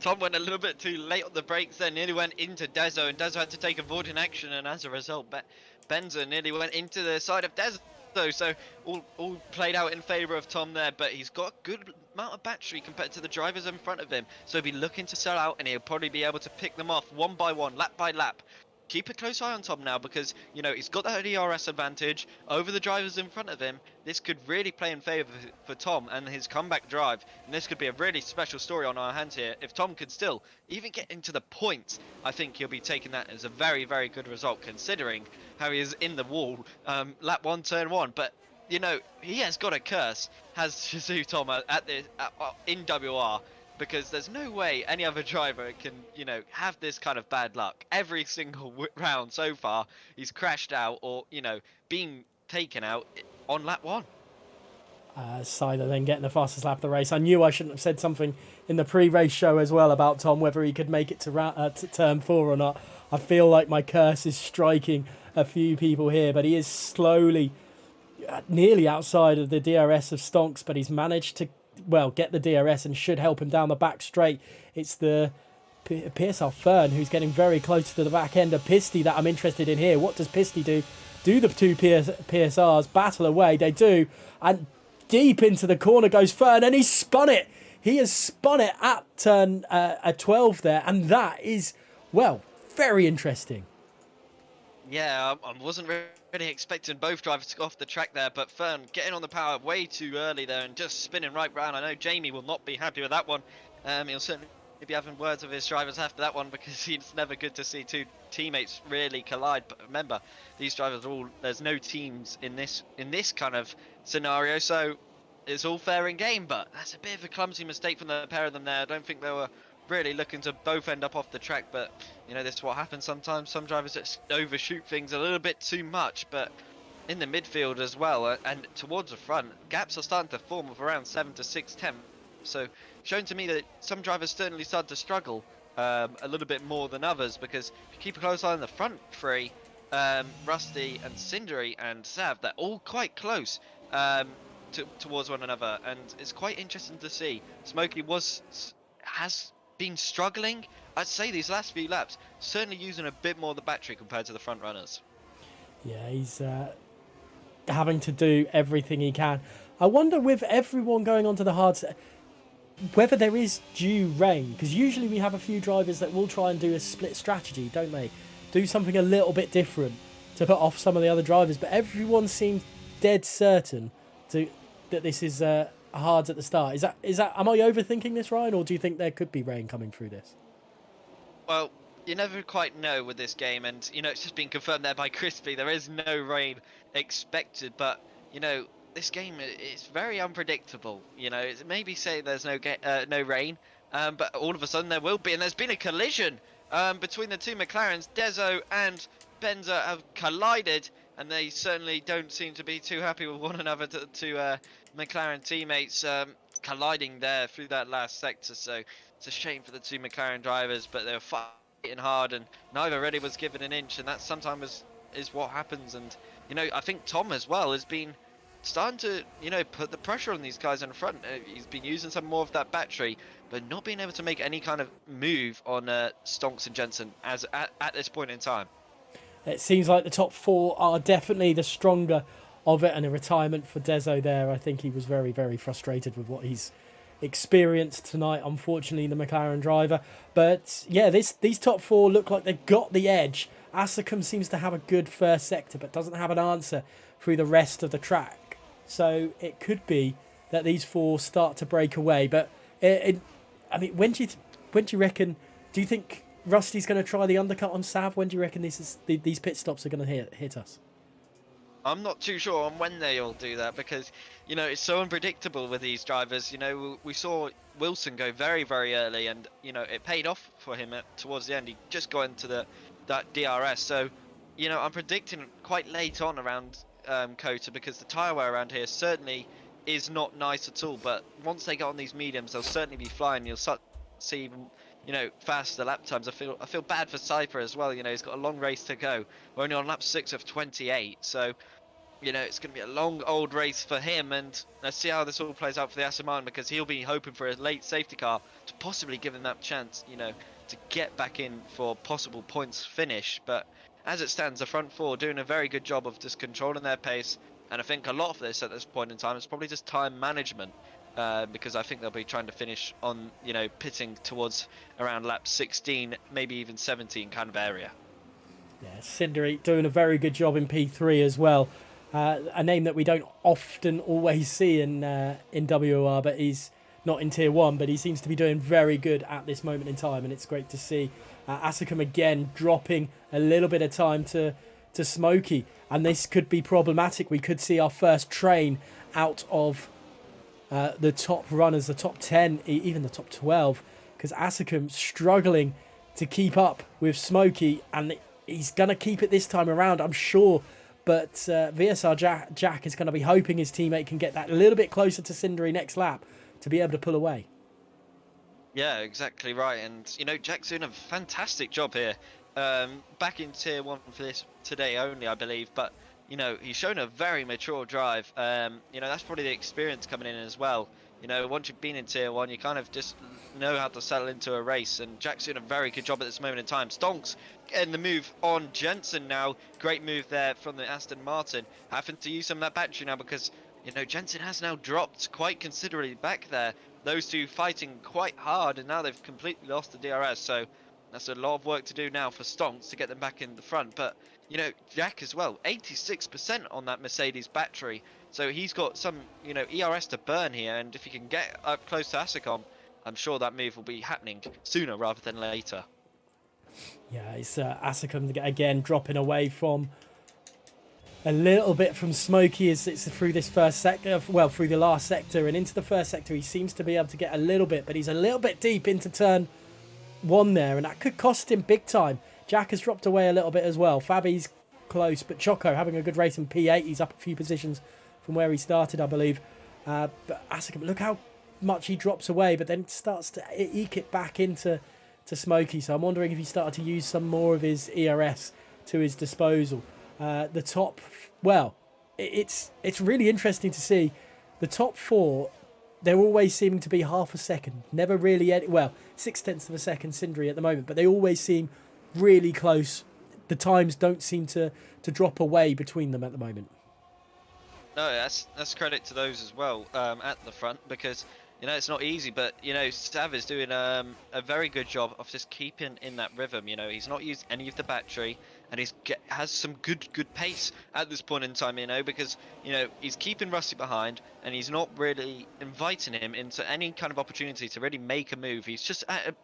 Tom went a little bit too late on the brakes there, nearly went into Dezo, and Dezo had to take avoiding action, and as a result, Benza nearly went into the side of Dezo. So all played out in favour of Tom there, but he's got a good amount of battery compared to the drivers in front of him. So he'll be looking to sell out, and he'll probably be able to pick them off one by one, lap by lap. Keep a close eye on Tom now, because he's got that DRS advantage over the drivers in front of him. This could really play in favour for Tom and his comeback drive, and this could be a really special story on our hands here. If Tom could still even get into the points, I think he'll be taking that as a very, very good result, considering how he is in the wall, lap 1, turn 1. But he has got a curse, has Shizou Tom in WR. Because there's no way any other driver can, have this kind of bad luck. Every single round so far, he's crashed out or, being taken out on lap 1. Siler then getting the fastest lap of the race. I knew I shouldn't have said something in the pre-race show as well about Tom, whether he could make it to turn 4 or not. I feel like my curse is striking a few people here, but he is slowly, nearly outside of the DRS of Stonks, but he's managed to get the DRS and should help him down the back straight. It's the PSR Fern who's getting very close to the back end of Pisty that I'm interested in here. What does Pisty do? Do the two PSRs battle away? They do, and deep into the corner goes Fern, and he spun it. He has spun it at turn 12 there, and that is, very interesting. Yeah, I wasn't really expecting both drivers to go off the track there, but Fern getting on the power way too early there and just spinning right round. I know Jamie will not be happy with that one. He'll certainly be having words with his drivers after that one, because it's never good to see two teammates really collide. But remember, these drivers there's no teams in this kind of scenario, so it's all fair in game. But that's a bit of a clumsy mistake from the pair of them there. I don't think they were really looking to both end up off the track, but this is what happens sometimes. Some drivers just overshoot things a little bit too much. But in the midfield as well, and towards the front, gaps are starting to form of around 7 to 6 tenths. So showing to me that some drivers certainly start to struggle a little bit more than others, because if you keep a close eye on the front three, Rusty and Cindery and Sav, they're all quite close towards one another, and it's quite interesting to see. Smokey has been struggling, I'd say, these last few laps, certainly using a bit more of the battery compared to the front runners. Yeah, he's having to do everything he can. I wonder, with everyone going onto the hard set, whether there is due rain, because usually we have a few drivers that will try and do a split strategy, don't they? Do something a little bit different to put off some of the other drivers, but everyone seems dead certain that this is hard at the start. Is that? Am I overthinking this, Ryan, or do you think there could be rain coming through this? Well, you never quite know with this game, and it's just been confirmed there by Crispy. There is no rain expected, but this game is very unpredictable. Maybe say there's no rain, but all of a sudden there will be, and there's been a collision between the two McLarens. Dezo and Benza have collided, and they certainly don't seem to be too happy with one another. Two McLaren teammates colliding there through that last sector, so it's a shame for the two McLaren drivers, but they were fighting hard, and neither really was given an inch, and that sometimes is what happens. And I think Tom as well has been starting to put the pressure on these guys in front. He's been using some more of that battery, but not being able to make any kind of move on Stonks and Jensen at this point in time. It seems like the top four are definitely the stronger of it, and a retirement for Dezo there. I think he was very, very frustrated with what he's experienced tonight, unfortunately, the McLaren driver. But yeah, these top four look like they've got the edge. Asacom seems to have a good first sector, but doesn't have an answer through the rest of the track. So it could be that these four start to break away. But when do you reckon? Do you think Rusty's going to try the undercut on Sav? When do you reckon these pit stops are going to hit us? I'm not too sure on when they'll do that, because it's so unpredictable with these drivers. We saw Wilson go very, very early, and it paid off for him towards the end. He just got into that DRS. So I'm predicting quite late on around Kota, because the tyre wear around here certainly is not nice at all. But once they get on these mediums, they'll certainly be flying. You'll start to see even faster lap times. I feel bad for Cypher as well. He's got a long race to go. We're only on lap 6 of 28, so it's going to be a long old race for him. And let's see how this all plays out for the Aston Martin, because he'll be hoping for a late safety car to possibly give him that chance, to get back in for possible points finish. But as it stands, the front four doing a very good job of just controlling their pace, And I think a lot of this at this point in time is probably just time management, because I think they'll be trying to finish on, pitting towards around lap 16, maybe even 17 kind of area. Yeah, Cindery doing a very good job in P3 as well. A name that we don't often always see in WOR, but he's not in Tier 1, but he seems to be doing very good at this moment in time, and it's great to see. Asicum again dropping a little bit of time to Smokey, and this could be problematic. We could see our first train out of the top runners, the top 10, even the top 12, because Asicum struggling to keep up with Smokey, and he's going to keep it this time around, I'm sure. But VSR Jack is going to be hoping his teammate can get that a little bit closer to Cindery next lap to be able to pull away. Yeah, exactly right. And, Jack's doing a fantastic job here. Back in Tier 1 for this today only, I believe. But, he's shown a very mature drive. That's probably the experience coming in as well. Once you've been in Tier 1, you kind of just know how to settle into a race. And Jack's doing a very good job at this moment in time. Stonks getting the move on Jensen now. Great move there from the Aston Martin. Having to use some of that battery now because, Jensen has now dropped quite considerably back there. Those two fighting quite hard, and now they've completely lost the DRS. So that's a lot of work to do now for Stonks to get them back in the front. But, Jack as well, 86% on that Mercedes battery. So he's got some, ERS to burn here. And if he can get up close to Asicom, I'm sure that move will be happening sooner rather than later. Yeah, it's Asicum again dropping away from a little bit from Smokey as it's through this first sector, well, through the last sector and into the first sector. He seems to be able to get a little bit, but he's a little bit deep into turn 1 there, and that could cost him big time. Jack has dropped away a little bit as well. Fabi's close, but Choco having a good race in P8. He's up a few positions from where he started, I believe. But Asicum, look how much he drops away, but then starts to eke it back into Smokey. So I'm wondering if he started to use some more of his ERS to his disposal. The top, well, it's really interesting to see the top 4. They're always seeming to be half a second, never really 0.6 of a second Cindery at the moment, but they always seem really close. The times don't seem to drop away between them at the moment. No, that's credit to those as well at the front, because it's not easy, but Sav is doing a very good job of just keeping in that rhythm. He's not used any of the battery, and has some good pace at this point in time. Because he's keeping Rusty behind, and he's not really inviting him into any kind of opportunity to really make a move. He's just at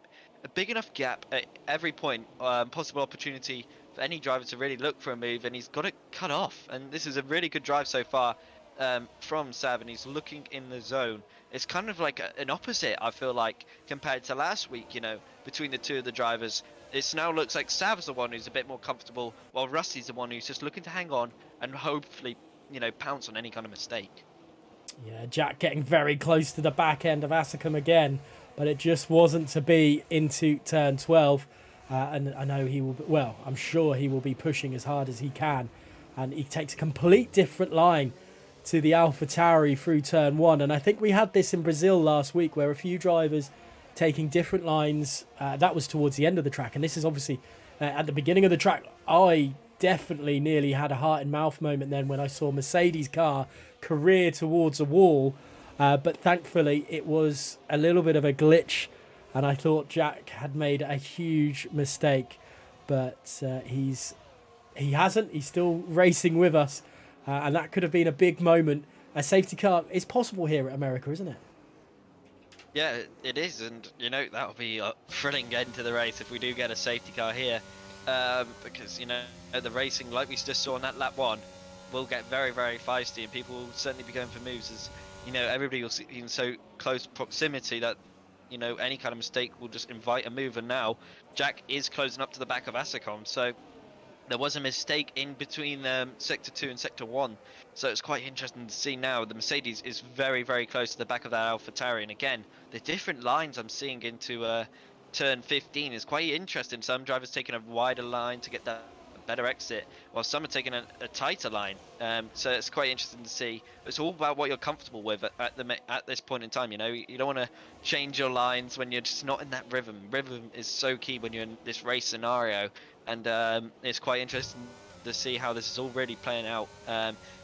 a big enough gap at every point, possible opportunity for any driver to really look for a move, and he's got it cut off. And this is a really good drive so far from Sav, and he's looking in the zone. It's kind of like an opposite, I feel like, compared to last week, between the two of the drivers. It now looks like Sav's the one who's a bit more comfortable, while Rusty's the one who's just looking to hang on and hopefully, pounce on any kind of mistake. Yeah, Jack getting very close to the back end of Asicum again, but it just wasn't to be into turn 12. And I know he will, I'm sure he will be pushing as hard as he can. And he takes a complete different line to the AlphaTauri through turn 1. And I think we had this in Brazil last week where a few drivers taking different lines. That was towards the end of the track. And this is obviously at the beginning of the track. I definitely nearly had a heart and mouth moment then when I saw Mercedes car career towards a wall. But thankfully it was a little bit of a glitch. And I thought Jack had made a huge mistake. But he hasn't. He's still racing with us. And that could have been a big moment. A safety car is possible here at America, isn't it? Yeah, it is, and that'll be a thrilling end to the race if we do get a safety car here, because the racing, like we just saw in that lap 1, will get very, very feisty, and people will certainly be going for moves as everybody will see in so close proximity that any kind of mistake will just invite a move. And now Jack is closing up to the back of Asicom, so there was a mistake in between Sector 2 and Sector 1. So it's quite interesting to see now. The Mercedes is very, very close to the back of that AlphaTauri. And again, the different lines I'm seeing into turn 15 is quite interesting. Some drivers taking a wider line to get that better exit, while some are taking a tighter line. So it's quite interesting to see. It's all about what you're comfortable with at this point in time. You don't want to change your lines when you're just not in that rhythm. Rhythm is so key when you're in this race scenario. And it's quite interesting to see how this is all really playing out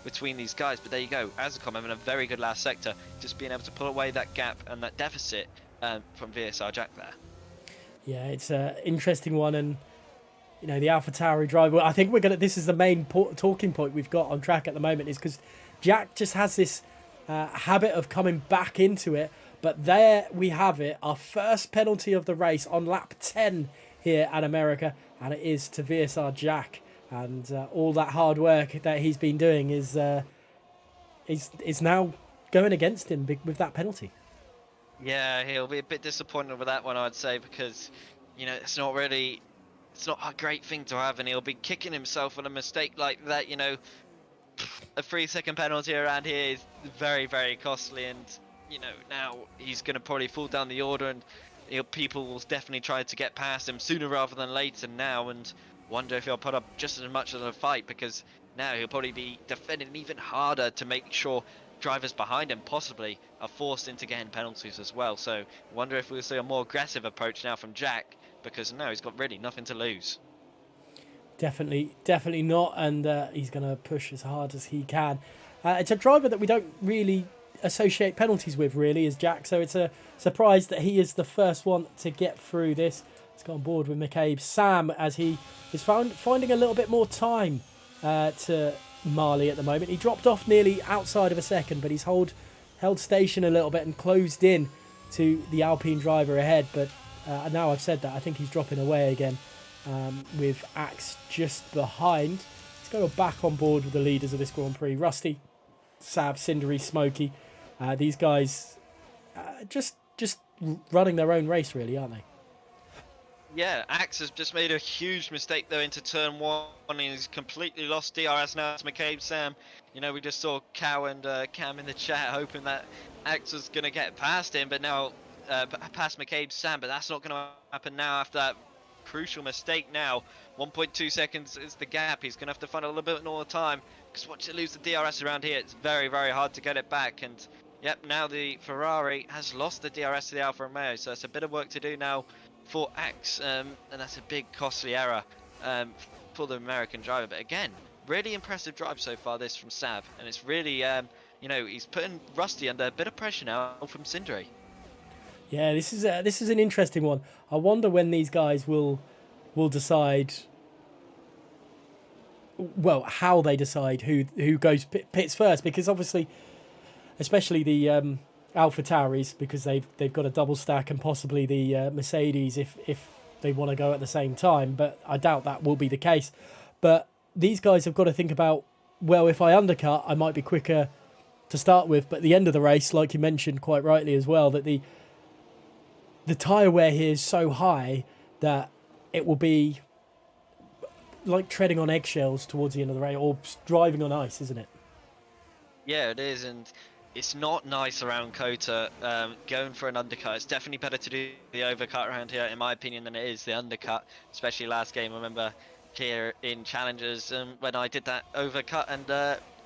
between these guys. But there you go, Azicom having a very good last sector, just being able to pull away that gap and that deficit from VSR Jack there. Yeah, it's an interesting one, and you know the AlphaTauri driver. I think this is the main talking point we've got on track at the moment, is because Jack just has this habit of coming back into it. But there we have it, our first penalty of the race on lap 10 here at America, and it is to VSR Jack, and all that hard work that he's been doing is now going against him with that penalty. Yeah, he'll be a bit disappointed with that one, I'd say, because you know it's not a great thing to have, and he'll be kicking himself on a mistake like that. You know, a 3-second penalty around here is very, very costly, and you know now he's going to probably fall down the order, and people will definitely try to get past him sooner rather than later now, and wonder if he'll put up just as much of a fight, because now he'll probably be defending even harder to make sure drivers behind him possibly are forced into getting penalties as well. So wonder if we'll see a more aggressive approach now from Jack, because now he's got really nothing to lose. Definitely not, and he's going to push as hard as he can. It's a driver that we don't really associate penalties with, really, is Jack, so it's a surprise that he is the first one to get through this. Let's go on board with McCabe Sam, as he is finding a little bit more time to Marley at the moment. He dropped off nearly outside of a second, but he's held station a little bit and closed in to the Alpine driver ahead. But now I've said that, I think he's dropping away again, with Axe just behind. Let's go back on board with the leaders of this Grand Prix. Rusty, Sav, Cindery, Smokey. These guys just running their own race, really, aren't they? Yeah, Axe has just made a huge mistake though into turn 1, and he's completely lost DRS now to McCabe Sam. You know, we just saw Cow and Cam in the chat hoping that Axe was going to get past him, but now past McCabe Sam, but that's not going to happen now after that crucial mistake now. 1.2 seconds is the gap. He's going to have to find a little bit more time, because once you lose the DRS around here, it's very, very hard to get it back. And yep, now the Ferrari has lost the DRS to the Alfa Romeo, so it's a bit of work to do now for Axe, and that's a big costly error for the American driver. But again, really impressive drive so far this from Sav, and it's really you know, he's putting Rusty under a bit of pressure now from Cindery. Yeah, this is an interesting one. I wonder when these guys will decide, well, how they decide who goes pits first, because obviously, especially the AlphaTauris, because they've got a double stack, and possibly the Mercedes if they want to go at the same time, but I doubt that will be the case. But these guys have got to think about, well, if I undercut, I might be quicker to start with, but at the end of the race, like you mentioned quite rightly as well, that the tyre wear here is so high that it will be like treading on eggshells towards the end of the race, or driving on ice, isn't it? Yeah, it is, and it's not nice around Kota going for an undercut. It's definitely better to do the overcut around here, in my opinion, than it is the undercut, especially last game. I remember here in Challengers when I did that overcut and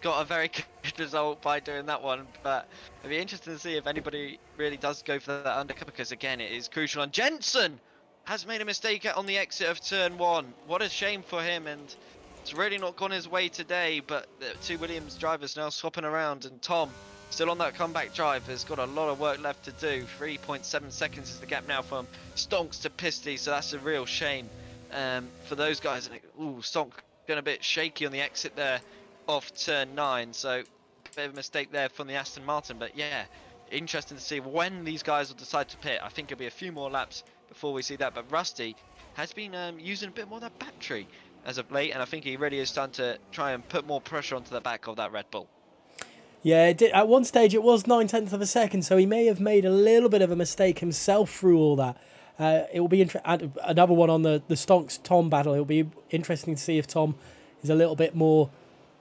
got a very good result by doing that one. But it'd be interesting to see if anybody really does go for that undercut, because again, it is crucial. And Jensen has made a mistake on the exit of turn 1. What a shame for him, and it's really not gone his way today. But the two Williams drivers now swapping around, and Tom, still on that comeback drive, has got a lot of work left to do. 3.7 seconds is the gap now from Stonks to Pisty, so that's a real shame for those guys. And Stonk going a bit shaky on the exit there off turn 9, so a bit of a mistake there from the Aston Martin. But yeah, interesting to see when these guys will decide to pit. I think it'll be a few more laps before we see that. But Rusty has been using a bit more of that battery as of late, and I think he really is starting to try and put more pressure onto the back of that Red Bull. Yeah, it did. At one stage it was 9/10 of a second, so he may have made a little bit of a mistake himself through all that. It will be another one on the Stonks Tom battle. It will be interesting to see if Tom is a little bit more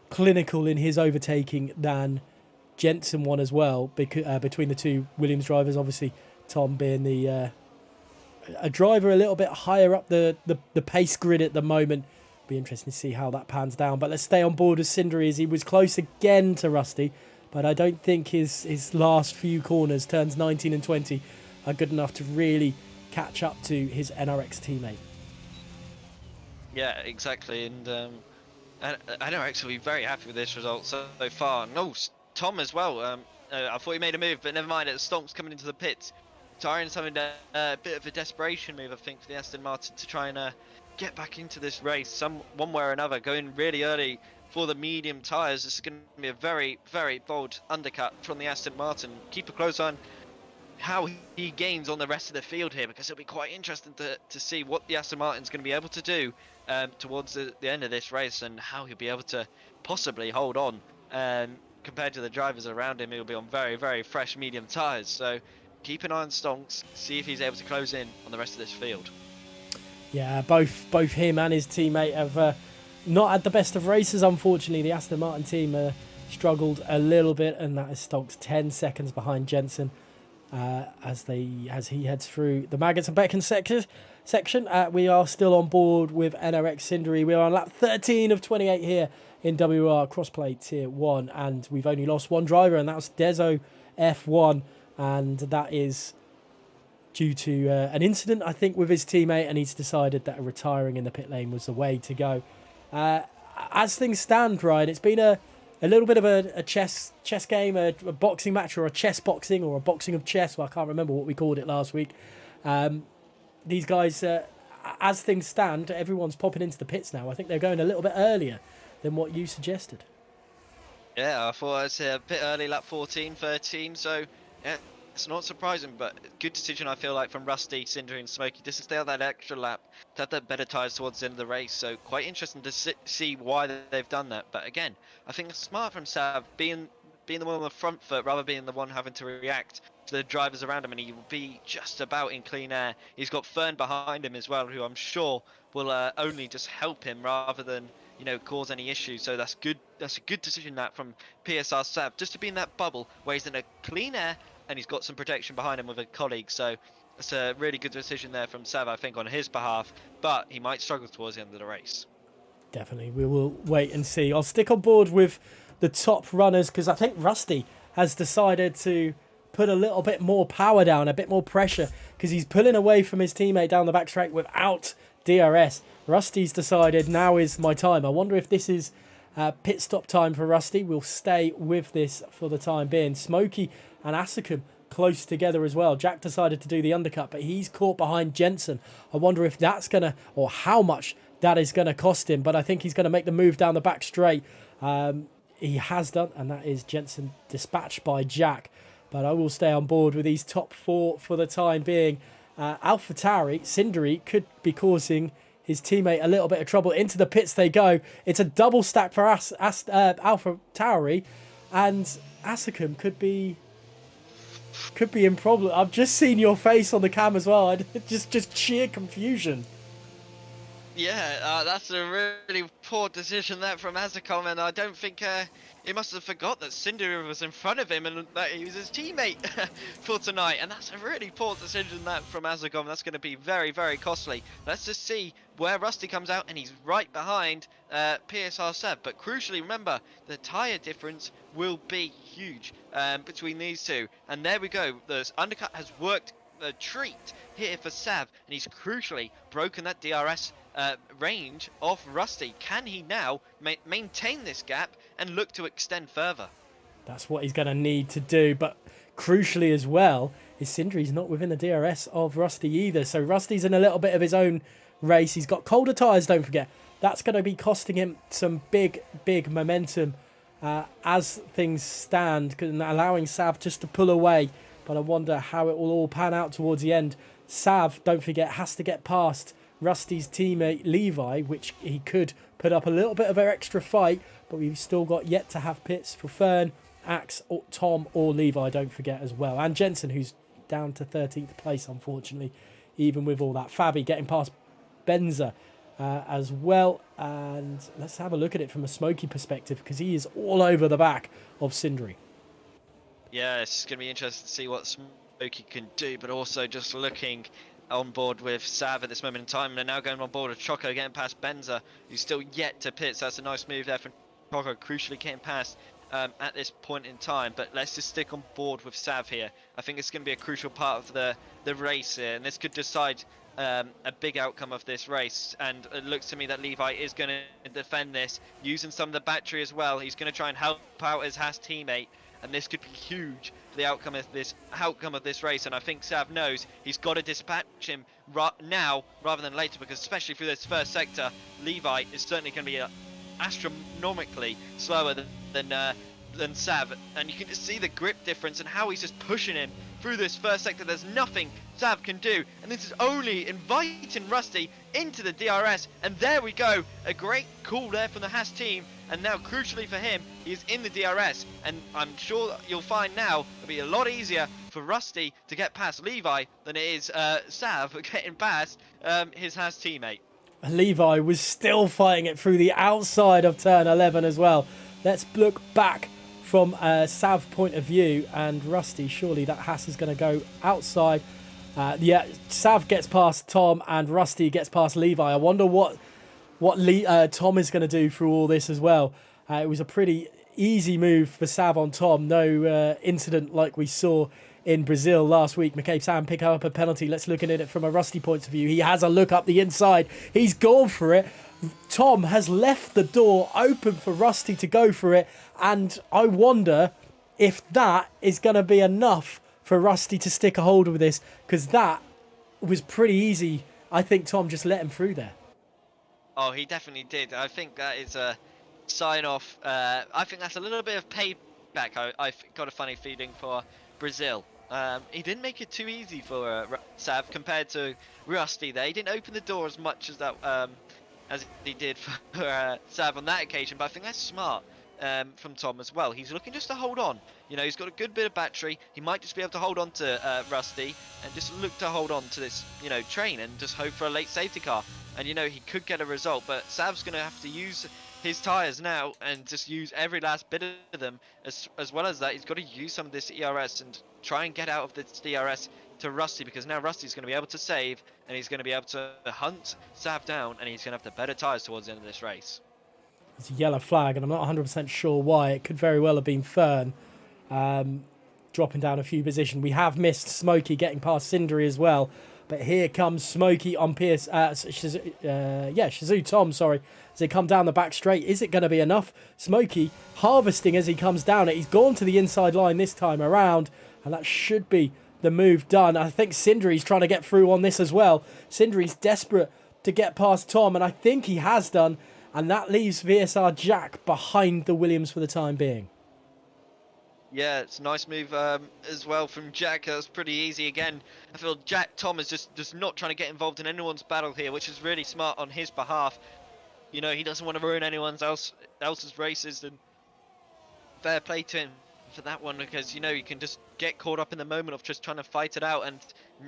clinical in his overtaking than Jensen one as well, because between the two Williams drivers, obviously Tom being a driver a little bit higher up the pace grid at the moment. Be interesting to see how that pans down. But let's stay on board with Cindery, as he was close again to Rusty, but I don't think his last few corners, turns 19 and 20, are good enough to really catch up to his NRX teammate. Yeah, exactly. And And I know actually very happy with this result so far. No, Tom as well. I thought he made a move, but never mind. It's Stonks coming into the pits, trying something a bit of a desperation move, I think, for the Aston Martin to try and get back into this race, one way or another, going really early for the medium tyres. This is going to be a very, very bold undercut from the Aston Martin. Keep a close eye on how he gains on the rest of the field here, because it'll be quite interesting to see what the Aston Martin's going to be able to do towards the end of this race, and how he'll be able to possibly hold on. Compared to the drivers around him, he'll be on very, very fresh medium tyres. So keep an eye on Stonks, see if he's able to close in on the rest of this field. Yeah, both him and his teammate have not had the best of races, unfortunately. The Aston Martin team struggled a little bit, and that is Stonks 10 seconds behind Jensen as he heads through the Maggots and Beckon section. We are still on board with NRX Cindery. We are on lap 13 of 28 here in WR Crossplay Tier 1, and we've only lost one driver, and that was Dezo F1, and that is due to an incident, I think, with his teammate, and he's decided that retiring in the pit lane was the way to go. As things stand, Ryan, it's been a little bit of a chess game, a boxing match, or a chess boxing, or a boxing of chess. Well, I can't remember what we called it last week. These guys, as things stand, everyone's popping into the pits now. I think they're going a little bit earlier than what you suggested. Yeah, I thought it's a bit early, lap 14, 13, so yeah, it's not surprising, but good decision, I feel like, from Rusty, Cinder and Smokey, just to stay on that extra lap, to have that better tyres towards the end of the race. So quite interesting to see why they've done that. But again, I think it's smart from Sav, being the one on the front foot rather being the one having to react to the drivers around him, and he will be just about in clean air. He's got Fern behind him as well, who I'm sure will only just help him rather than, you know, cause any issues. So that's good. That's a good decision that from PSR Sav, just to be in that bubble where he's in a clean air and he's got some protection behind him with a colleague. So it's a really good decision there from Sav, I think, on his behalf, but he might struggle towards the end of the race. Definitely. We will wait and see. I'll stick on board with the top runners because I think Rusty has decided to put a little bit more power down, a bit more pressure, because he's pulling away from his teammate down the back straight without DRS. Rusty's decided now is my time. I wonder if this is pit stop time for Rusty. We'll stay with this for the time being. Smokey and Asicum close together as well. Jack decided to do the undercut, but he's caught behind Jensen. I wonder if that's going to, or how much that is going to cost him, but I think he's going to make the move down the back straight. He has done, and that is Jensen dispatched by Jack. But I will stay on board with these top four for the time being. AlphaTauri, Cindery, could be causing his teammate a little bit of trouble. Into the pits they go. It's a double stack for AlphaTauri, and Asicum could be in problem. I've just seen your face on the cam as well. Just sheer confusion. Yeah, that's a really poor decision there from Azicom, and I don't think he must have forgot that Cinder was in front of him and that he was his teammate for tonight, and that's a really poor decision that from Azicom. That's going to be very, very costly. Let's just see where Rusty comes out, and he's right behind PSR Seb, but crucially, remember, the tyre difference will be huge between these two, and there we go. The undercut has worked a treat here for Sav, and he's crucially broken that DRS range of Rusty. Can he now maintain this gap and look to extend further? That's what he's going to need to do, but crucially as well is Cindery's not within the DRS of Rusty either, so Rusty's in a little bit of his own race. He's got colder tyres, don't forget. That's going to be costing him some big momentum as things stand, allowing Sav just to pull away. But I wonder how it will all pan out towards the end. Sav, don't forget, has to get past Rusty's teammate Levi, which he could put up a little bit of an extra fight, but we've still got yet to have pits for Fern, Axe, or Tom, or Levi, don't forget as well. And Jensen, who's down to 13th place, unfortunately, even with all that. Fabi getting past Benza as well. And let's have a look at it from a Smokey perspective, because he is all over the back of Cindery. Yeah, it's going to be interesting to see what Smokey can do, but also just looking on board with Sav at this moment in time. They're now going on board with Choco, getting past Benza, who's still yet to pit, so that's a nice move there from Choco, crucially getting past at this point in time. But let's just stick on board with Sav here. I think it's going to be a crucial part of the race here, and this could decide a big outcome of this race. And it looks to me that Levi is going to defend this, using some of the battery as well. He's going to try and help out his Haas teammate, and this could be huge for the outcome of this race. And I think Sav knows he's got to dispatch him now rather than later, because especially through this first sector, Levi is certainly going to be astronomically slower than Sav, and you can just see the grip difference and how he's just pushing him through this first sector. There's nothing Sav can do, and this is only inviting Rusty into the DRS, and there we go, a great call there from the Haas team. And now, crucially for him, he is in the DRS, and I'm sure you'll find now it'll be a lot easier for Rusty to get past Levi than it is Sav getting past his Haas teammate. Levi was still fighting it through the outside of turn 11 as well. Let's look back from a Sav point of view, and Rusty, surely that Haas is going to go outside. Yeah, Sav gets past Tom and Rusty gets past Levi. I wonder what Tom is going to do through all this as well. It was a pretty easy move for Sav on Tom. No incident like we saw in Brazil last week. McCabe Sam pick up a penalty. Let's look at it from a Rusty point of view. He has a look up the inside. He's gone for it. Tom has left the door open for Rusty to go for it, and I wonder if that is going to be enough for Rusty to stick a hold with this, because that was pretty easy. I think Tom just let him through there. Oh, he definitely did. I think that is a sign off. I think that's a little bit of payback. I've got a funny feeling for Brazil. He didn't make it too easy for Sav compared to Rusty there. He didn't open the door as much as that as he did for Sav on that occasion, but I think that's smart from Tom as well. He's looking just to hold on. You know, he's got a good bit of battery. He might just be able to hold on to Rusty and just look to hold on to this, you know, train and just hope for a late safety car. And, you know, he could get a result, but Sav's going to have to use his tyres now and just use every last bit of them. As well as that, he's got to use some of this ERS and try and get out of this DRS to Rusty, because now Rusty's going to be able to save and he's going to be able to hunt Sav down, and he's going to have the better tyres towards the end of this race. It's a yellow flag, and I'm not 100% sure why. It could very well have been Fern dropping down a few positions. We have missed Smokey getting past Cindery as well. But here comes Smokey on Shazoo Tom, sorry, as they come down the back straight. Is it going to be enough? Smokey harvesting as he comes down it. He's gone to the inside line this time around, and that should be the move done. I think Cindery's trying to get through on this as well. Cindery's desperate to get past Tom, and I think he has done, and that leaves VSR Jack behind the Williams for the time being. Yeah, it's a nice move as well from Jack. That's pretty easy again. I feel Tom is just not trying to get involved in anyone's battle here, which is really smart on his behalf. You know, he doesn't want to ruin anyone else's races, and fair play to him for that one, because, you know, you can just get caught up in the moment of just trying to fight it out. And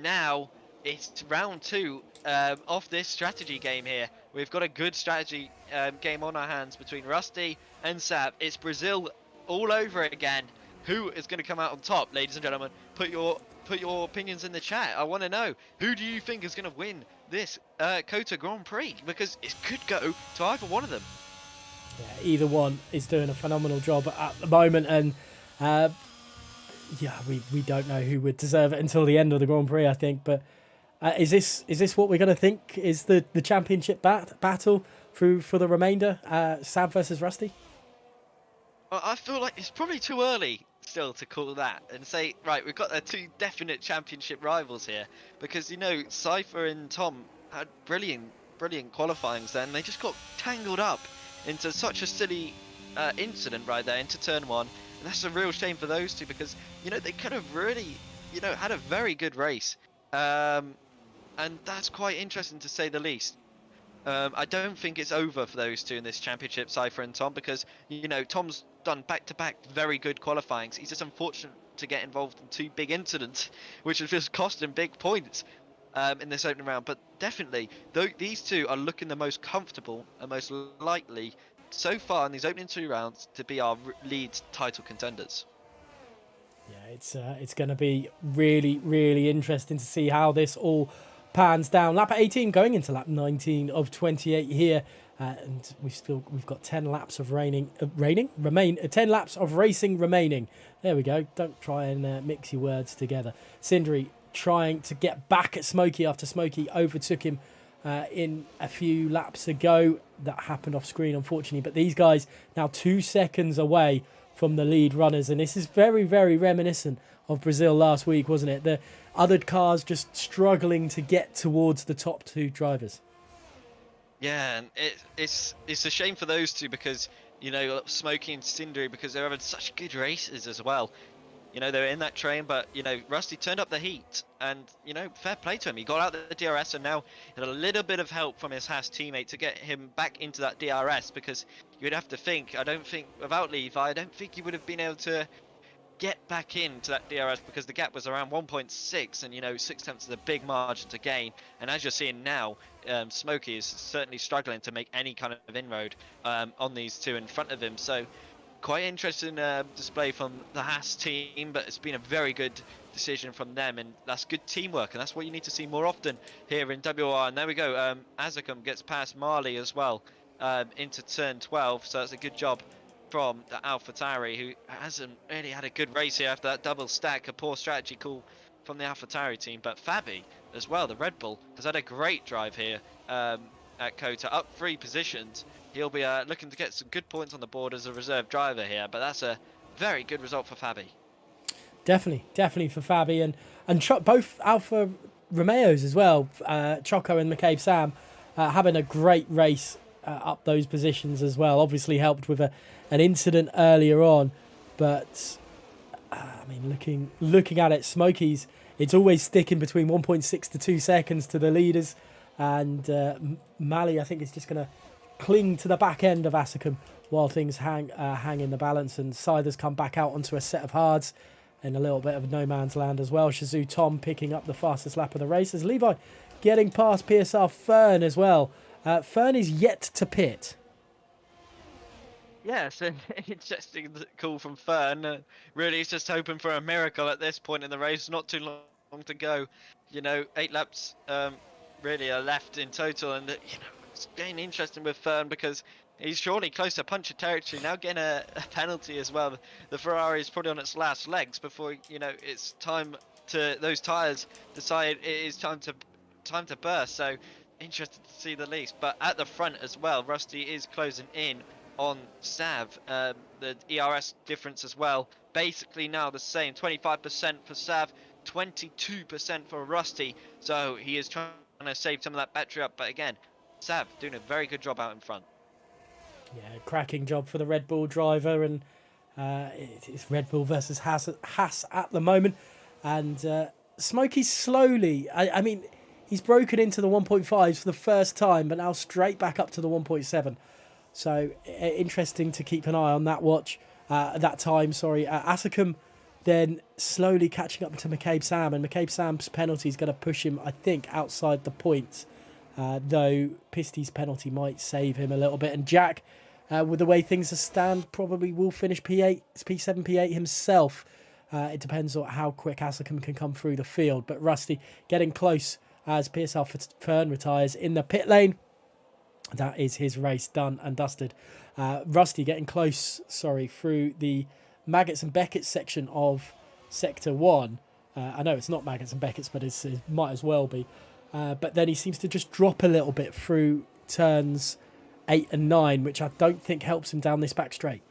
now it's round 2 of this strategy game here. We've got a good strategy game on our hands between Rusty and Sav. It's Brazil all over again. Who is going to come out on top, ladies and gentlemen? Put your opinions in the chat. I want to know, who do you think is going to win this COTA Grand Prix? Because it could go to either one of them. Yeah, either one is doing a phenomenal job at the moment, and yeah, we don't know who would deserve it until the end of the Grand Prix, I think. But is this what we're going to think is the championship battle for the remainder? Sav versus Rusty? Well, I feel like it's probably too early still to call that and say, right, we've got the 2 definite championship rivals here, because, you know, Cypher and Tom had brilliant qualifyings then. They just got tangled up into such a silly incident right there into turn 1, and that's a real shame for those 2, because, you know, they could have really, you know, had a very good race, and that's quite interesting to say the least. I don't think it's over for those 2 in this championship, Cypher and Tom, because, you know, Tom's done back-to-back very good qualifyings. He's just unfortunate to get involved in 2 big incidents, which has just cost him big points in this opening round. But definitely, these 2 are looking the most comfortable and most likely so far in these opening 2 rounds to be our lead title contenders. Yeah, it's going to be really, really interesting to see how this all pans down. Lap 18 going into lap 19 of 28 here. and we've got 10 laps of 10 laps of racing remaining. There we go. Don't try and mix your words together. Sindri trying to get back at Smokey after Smokey overtook him in a few laps ago. That happened off screen, unfortunately. But these guys now 2 seconds away from the lead runners, and this is very, very reminiscent of Brazil last week, wasn't it? The other cars just struggling to get towards the top 2 drivers. Yeah, and it's a shame for those two because, you know, Smokey and Sindri, because they're having such good races as well. You know, they're in that train, but, you know, Rusty turned up the heat and, you know, fair play to him. He got out the DRS and now had a little bit of help from his Haas teammate to get him back into that DRS, because you'd have to think, I don't think, without Levi, I don't think he would have been able to get back into that DRS, because the gap was around 1.6, and, you know, 6 tenths is a big margin to gain. And as you're seeing now, Smokey is certainly struggling to make any kind of inroad on these two in front of him. So quite interesting display from the Haas team, but it's been a very good decision from them, and that's good teamwork, and that's what you need to see more often here in WOR. And there we go, Azakum gets past Marley as well into turn 12, so that's a good job from the AlphaTauri, who hasn't really had a good race here after that double stack. A poor strategy call from the AlphaTauri team, but Fabi as well, the Red Bull, has had a great drive here at Kota, up 3 positions. He'll be looking to get some good points on the board as a reserve driver here, but that's a very good result for Fabi. Definitely for Fabi, and both Alfa Romeos as well, Choco and McCabe Sam, having a great race up those positions as well. Obviously helped with an incident earlier on, but I mean, looking at it, Smokey's, it's always sticking between 1.6 to 2 seconds to the leaders, and Mali, I think, is just going to cling to the back end of Asicum while things hang in the balance, and Siders come back out onto a set of hards in a little bit of no man's land as well. Shazoo Tom picking up the fastest lap of the race, as Levi getting past PSR Fern as well. Fern is yet to pit. Yeah, so interesting call from Fern. Really, he's just hoping for a miracle at this point in the race. Not too long to go. You know, 8 laps really are left in total, and you know, it's getting interesting with Fern because he's surely close to puncher territory now, getting a penalty as well. The Ferrari is probably on its last legs before, you know, it's time to those tyres decide it is time to burst. So interested to see the least. But at the front as well, Rusty is closing in on Sav. The ERS difference as well, basically now the same, 25% for Sav, 22% for Rusty. So he is trying to save some of that battery up, but again, Sav doing a very good job out in front. Yeah, cracking job for the Red Bull driver, and it's Red Bull versus Haas at the moment, and Smokey slowly, I mean, he's broken into the 1.5s for the first time, but now straight back up to the 1.7. So interesting to keep an eye on that time. Asicum then slowly catching up to McCabe Sam, and McCabe Sam's penalty is going to push him, I think, outside the points, though Pisty's penalty might save him a little bit. And Jack, with the way things stand, probably will finish P7, P8 himself. It depends on how quick Asicum can come through the field. But Rusty getting close as PSR Fern retires in the pit lane. That is his race done and dusted. Rusty getting close, through the Maggots and Beckett's section of Sector 1. I know it's not Maggots and Beckett's, but it might as well be. But then he seems to just drop a little bit through turns 8 and 9, which I don't think helps him down this back straight.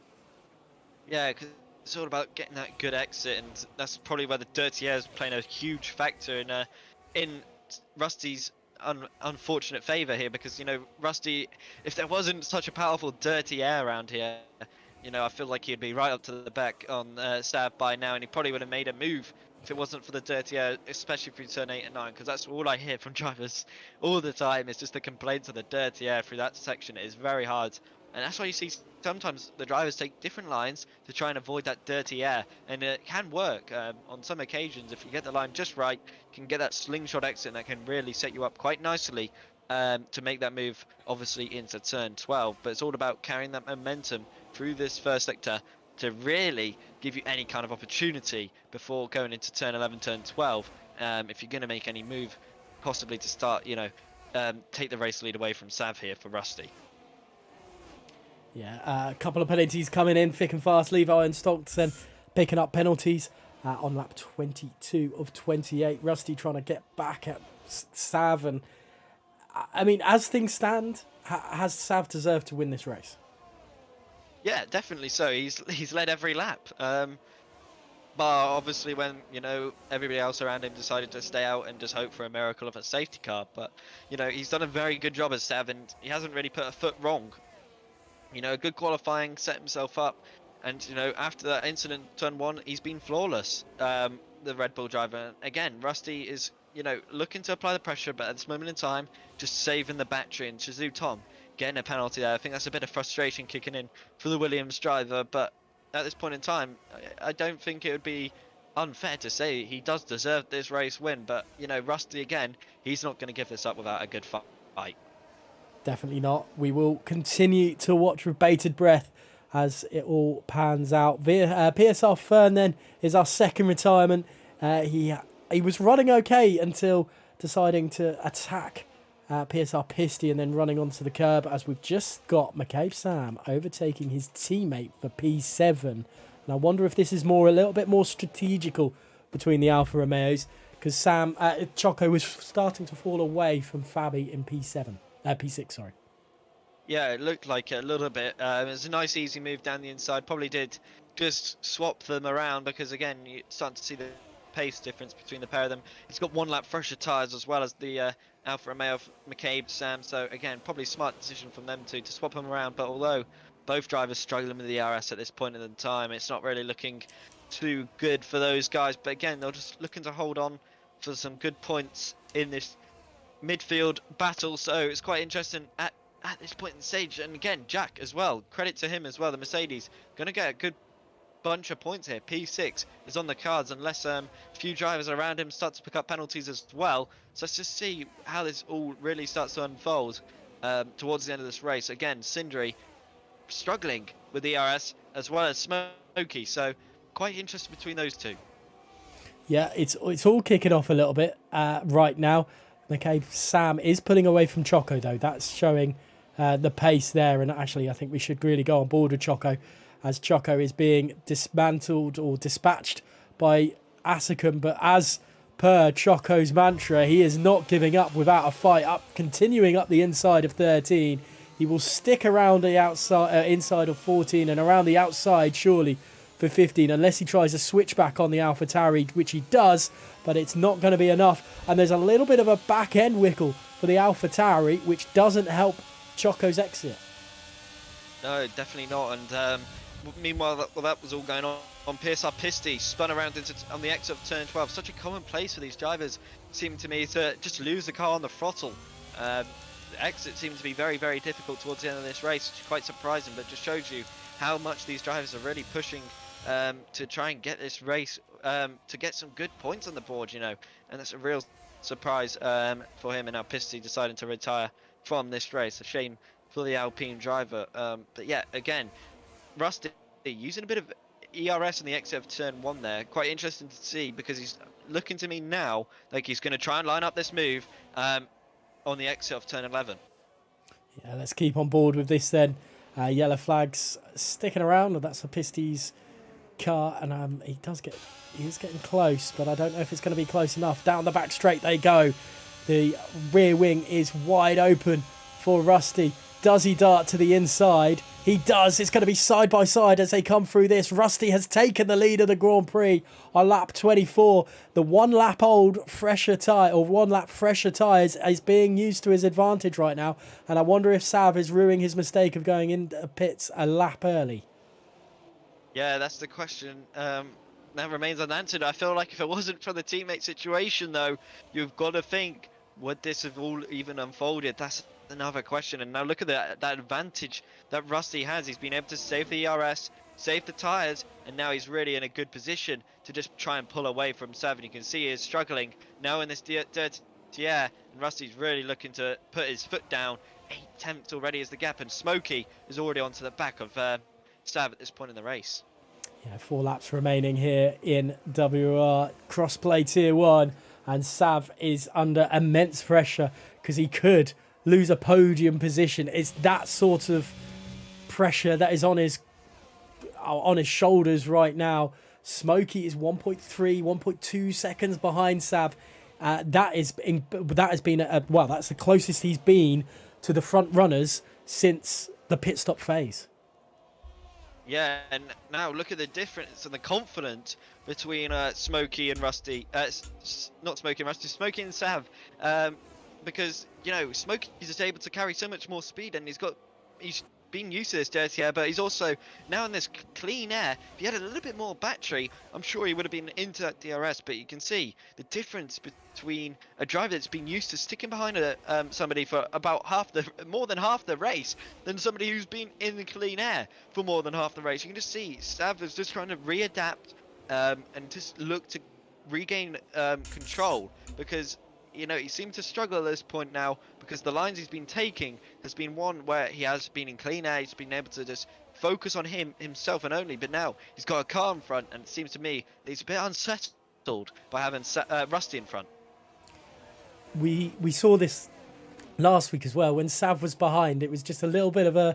Yeah, because it's all about getting that good exit, and that's probably where the dirty air is playing a huge factor in Rusty's unfortunate favour here, because, you know, Rusty, if there wasn't such a powerful dirty air around here, you know, I feel like he'd be right up to the back on Sav by now, and he probably would have made a move if it wasn't for the dirty air, especially through turn 8 and 9, because that's all I hear from drivers all the time. It's just the complaints of the dirty air through that section. It is very hard, and that's why you see sometimes the drivers take different lines to try and avoid that dirty air, and it can work on some occasions. If you get the line just right, you can get that slingshot exit, and that can really set you up quite nicely to make that move, obviously, into turn 12. But it's all about carrying that momentum through this first sector to really give you any kind of opportunity before going into turn 11, turn 12, if you're going to make any move, possibly to start, you know, take the race lead away from Sav here for Rusty. Yeah, a couple of penalties coming in thick and fast. Levi and Stockton picking up penalties on lap 22 of 28. Rusty trying to get back at Sav. And I mean, as things stand, has Sav deserved to win this race? Yeah, definitely so. He's led every lap. But obviously when, everybody else around him decided to stay out and just hope for a miracle of a safety car. But, he's done a very good job as Sav, and he hasn't really put a foot wrong. Good qualifying, set himself up. And, after that incident, turn 1, he's been flawless, the Red Bull driver. Again, Rusty is, looking to apply the pressure, but at this moment in time, just saving the battery. And Shizou Tom getting a penalty there. I think that's a bit of frustration kicking in for the Williams driver. But at this point in time, I don't think it would be unfair to say he does deserve this race win. But, Rusty, again, he's not going to give this up without a good fight. Definitely not. We will continue to watch with bated breath as it all pans out. PSR Fern then is our second retirement. He was running okay until deciding to attack PSR Pisty and then running onto the curb, as we've just got McCabe Sam overtaking his teammate for P7. And I wonder if this is a little bit more strategical between the Alfa Romeos, because Choco was starting to fall away from Fabi in P6, sorry. Yeah, it looked like it a little bit. It was a nice easy move down the inside. Probably did just swap them around because, again, you're starting to see the pace difference between the pair of them. He's got 1 lap fresher tyres as well as the Alfa Romeo McCabe Sam. So, again, probably smart decision from them to swap them around. But although both drivers struggling with the RS at this point in the time, it's not really looking too good for those guys. But, again, they're just looking to hold on for some good points in this midfield battle. So it's quite interesting at this point in the stage. And again, Jack as well, credit to him as well, the Mercedes going to get a good bunch of points here. P6 is on the cards unless a few drivers around him start to pick up penalties as well. So let's just see how this all really starts to unfold towards the end of this race. Again, Sindri struggling with the RS as well as Smokey, so quite interesting between those two. Yeah, it's all kicking off a little bit right now. McCabe Sam is pulling away from Choco, though. That's showing the pace there. And actually, I think we should really go on board with Choco, as Choco is being dismantled or dispatched by Asakam. But as per Choco's mantra, he is not giving up without a fight. Continuing up the inside of 13. He will stick around the outside, inside of 14 and around the outside, surely, for 15, unless he tries a switchback on the AlphaTauri, which he does, but it's not going to be enough. And there's a little bit of a back-end wiggle for the AlphaTauri, which doesn't help Choco's exit. No, definitely not. And meanwhile, that was all going on PSR Pisty spun around on the exit of turn 12. Such a common place for these drivers, seem to me, to just lose the car on the throttle. The exit seemed to be very, very difficult towards the end of this race, which is quite surprising, but just shows you how much these drivers are really pushing to try and get this race, to get some good points on the board, and that's a real surprise for him, and now Pisty deciding to retire from this race. A shame for the Alpine driver. But yeah, again, Rusty using a bit of ERS in the exit of turn 1 there. Quite interesting to see, because he's looking to me now like he's going to try and line up this move on the exit of turn 11. Yeah, let's keep on board with this then. Yellow flags sticking around. That's a Pisty's car, and he is getting close, but I don't know if it's going to be close enough. Down the back straight they go. The rear wing is wide open for Rusty. Does he dart to the inside? He does. It's going to be side by side as they come through this. Rusty has taken the lead of the Grand Prix on lap 24. The 1 lap fresher tyres is being used to his advantage right now, and I wonder if Sav is ruining his mistake of going into pits a lap early. Yeah, that's the question. That remains unanswered. I feel like if it wasn't for the teammate situation, though, you've got to think, would this have all even unfolded? That's another question. And now look at that advantage that Rusty has. He's been able to save the ERS, save the tyres, and now he's really in a good position to just try and pull away from Sav. And you can see he is struggling now in this dirty air, and Rusty's really looking to put his foot down. 8/10 already is the gap, and Smokey is already onto the back of Sav at this point in the race. Yeah, 4 laps remaining here in WOR Crossplay Tier 1, and Sav is under immense pressure because he could lose a podium position. It's that sort of pressure that is on his shoulders right now. Smokey is 1.3, 1.2 seconds behind Sav. That has been that's the closest he's been to the front runners since the pit stop phase. Yeah, and now look at the difference and the confidence between Smokey and Rusty. Not Smokey and Rusty, Smokey and Sav. Because, Smokey is just able to carry so much more speed, and he's been used to this dirty air, but he's also now in this clean air. If he had a little bit more battery, I'm sure he would have been into that DRS, but you can see the difference between a driver that's been used to sticking behind somebody for about more than half the race than somebody who's been in the clean air for more than half the race. You can just see Sav is just trying to readapt and just look to regain control, because he seemed to struggle at this point now, because the lines he's been taking has been one where he has been in clean air. He's been able to just focus on himself and only, but now he's got a car in front, and it seems to me that he's a bit unsettled by having Rusty in front. We saw this last week as well when Sav was behind. It was just a little bit of an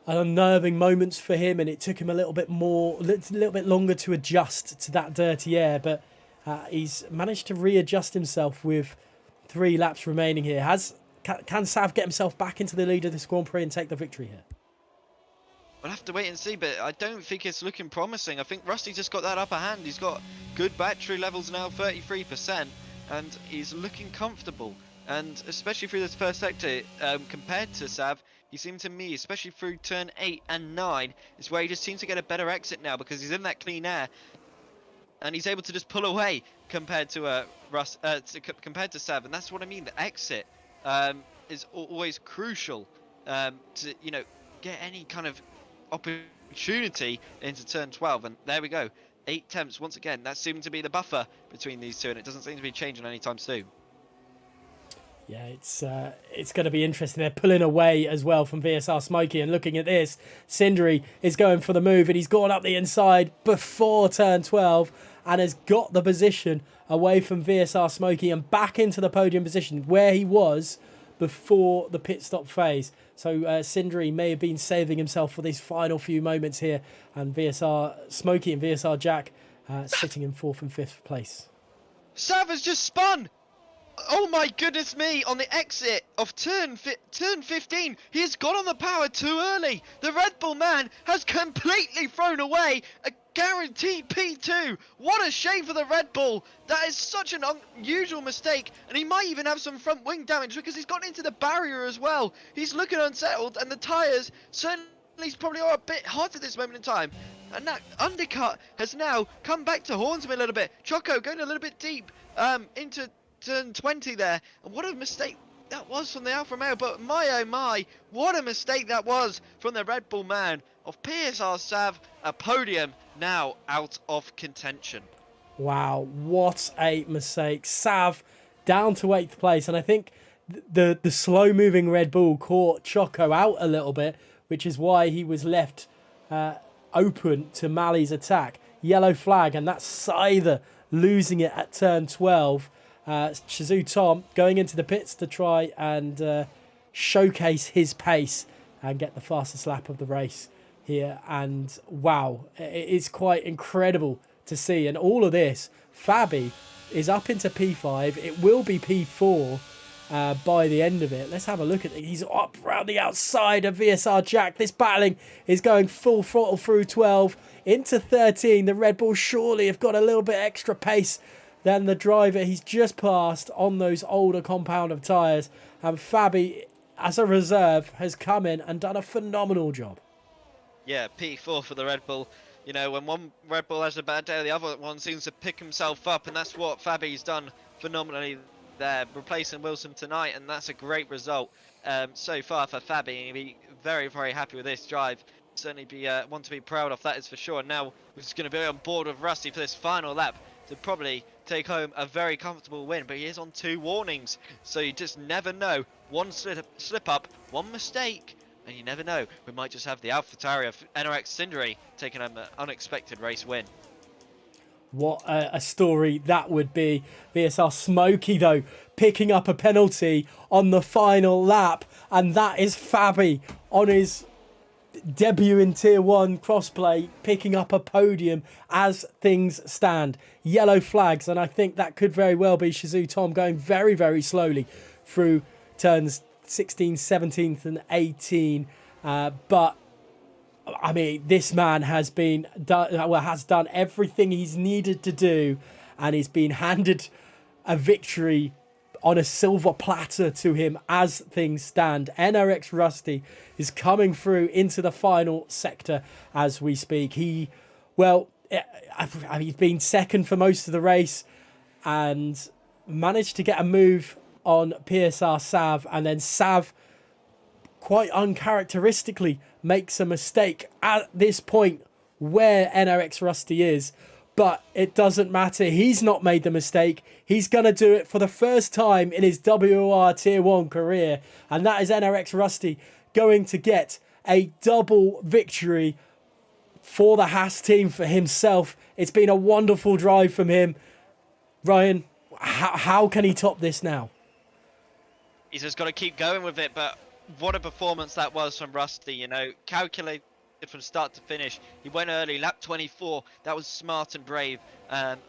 unnerving moments for him, and it took him a little bit longer to adjust to that dirty air, but he's managed to readjust himself with 3 laps remaining here. Can Sav get himself back into the lead of this Grand Prix and take the victory here? We'll have to wait and see, but I don't think it's looking promising. I think Rusty's just got that upper hand. He's got good battery levels now, 33%, and he's looking comfortable. And especially through this first sector, compared to Sav, he seemed to me, especially through turn 8 and 9, is where he just seems to get a better exit now, because he's in that clean air. And he's able to just pull away compared to compared to Sav, and that's what I mean. The exit is always crucial to get any kind of opportunity into turn 12. And there we go, 8 attempts once again. That seemed to be the buffer between these two, and it doesn't seem to be changing anytime soon. Yeah, it's going to be interesting. They're pulling away as well from VSR Smokey, and looking at this, Cindery is going for the move, and he's gone up the inside before turn 12 and has got the position away from VSR Smokey and back into the podium position where he was before the pit stop phase. So Cindery may have been saving himself for these final few moments here, and VSR Smokey and VSR Jack sitting in 4th and 5th place. Sav has just spun! Oh my goodness me, on the exit of turn 15, he has got on the power too early. The Red Bull man has completely thrown away a guaranteed P2. What a shame for the Red Bull. That is such an unusual mistake, and he might even have some front wing damage because he's gotten into the barrier as well. He's looking unsettled, and the tyres certainly probably are a bit hot at this moment in time. And that undercut has now come back to haunt him a little bit. Choco going a little bit deep into turn 20 there, and what a mistake that was from the Alfa Romeo. But my oh my, what a mistake that was from the Red Bull man of PSR Sav. A podium now out of contention. Wow, what a mistake. Sav down to 8th place, and I think the slow moving Red Bull caught Choco out a little bit, which is why he was left open to Mali's attack. Yellow flag, and that's Scyther losing it at turn 12. Shazoo Tom going into the pits to try and showcase his pace and get the fastest lap of the race here. And wow, it's quite incredible to see. And all of this, Fabi is up into P5. It will be P4 by the end of it. Let's have a look at it. He's up around the outside of VSR Jack. This battling is going full throttle through 12 into 13. The Red Bull surely have got a little bit extra pace than the driver he's just passed on those older compound of tyres. And Fabi, as a reserve, has come in and done a phenomenal job. Yeah, P4 for the Red Bull. When one Red Bull has a bad day, the other one seems to pick himself up, and that's what Fabi's done phenomenally there, replacing Wilson tonight, and that's a great result so far for Fabi. He'll be very, very happy with this drive. Certainly be one to be proud of, that is for sure. And now we're just going to be on board with Rusty for this final lap to probably take home a very comfortable win, but he is on 2 warnings, so you just never know. One slip up, one mistake, and you never know. We might just have the AlphaTauri of NRX Cindery taking home an unexpected race win. What a story that would be. VSR Smokey, though, picking up a penalty on the final lap, and that is Fabi on his debut in Tier 1 crossplay, picking up a podium as things stand. Yellow flags, and I think that could very well be Shizou Tom going very, very slowly through turns 16, 17th and 18. But, I mean, this man has done everything he's needed to do, and he's been handed a victory on a silver platter to him as things stand. NRX Rusty is coming through into the final sector as we speak. He's been second for most of the race and managed to get a move on PSR Sav, and then Sav quite uncharacteristically makes a mistake at this point where NRX Rusty is. But it doesn't matter. He's not made the mistake. He's going to do it for the first time in his WOR Tier 1 career. And that is NRX Rusty going to get a double victory for the Haas team, for himself. It's been a wonderful drive from him. Ryan, how can he top this now? He's just got to keep going with it. But what a performance that was from Rusty. Calculated from start to finish. He went early, lap 24. That was smart and brave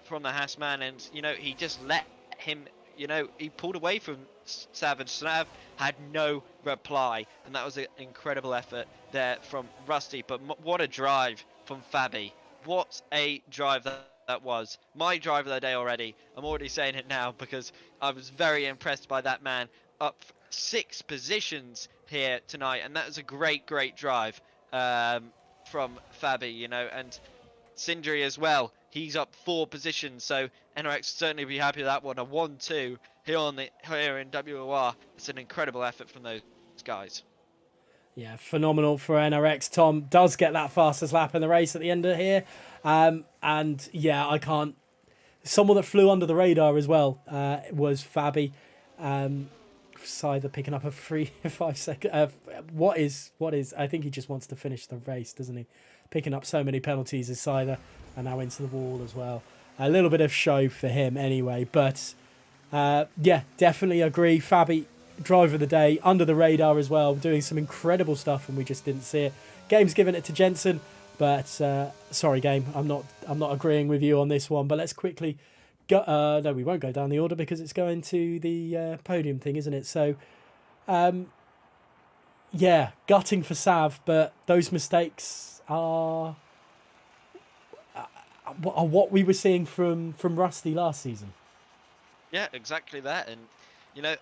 from the Haas man, and he just let him. He pulled away from Sav, and Sav had no reply, and that was an incredible effort there from Rusty. But what a drive from Fabi! What a drive that was. My drive of the day already. I'm already saying it now because I was very impressed by that man. Up 6 positions here tonight, and that was a great drive from Fabi, and Sindri as well. He's up 4 positions, so NRX certainly be happy with that one. A 1-2 here in WOR. It's an incredible effort from those guys. Yeah, phenomenal for NRX. Tom does get that fastest lap in the race at the end of here, and yeah, I can't. Someone that flew under the radar as well was Fabi. Either picking up a 5 second. What is? I think he just wants to finish the race, doesn't he? Picking up so many penalties is Scyther, and now into the wall as well. A little bit of show for him anyway, but yeah, definitely agree. Fabi, driver of the day, under the radar as well, doing some incredible stuff, and we just didn't see it. Game's giving it to Jensen, but sorry, Game, I'm not agreeing with you on this one. But let's quickly. No, we won't go down the order because it's going to the podium thing, isn't it? So, yeah, gutting for Sav, but those mistakes are what we were seeing from Rusty last season. Yeah, exactly that. And,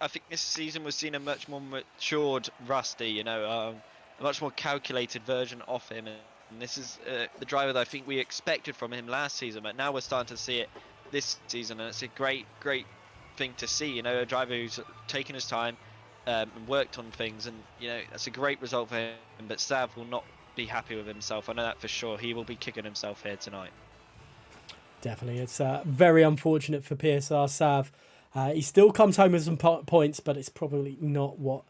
I think this season we've seen a much more matured Rusty, a much more calculated version of him. And this is the driver that I think we expected from him last season, but now we're starting to see it this season, and it's a great thing to see. A driver who's taken his time and worked on things, and that's a great result for him. But Sav will not be happy with himself. I know that for sure. He will be kicking himself here tonight. Definitely, it's very unfortunate for PSR Sav. He still comes home with some points, but it's probably not what.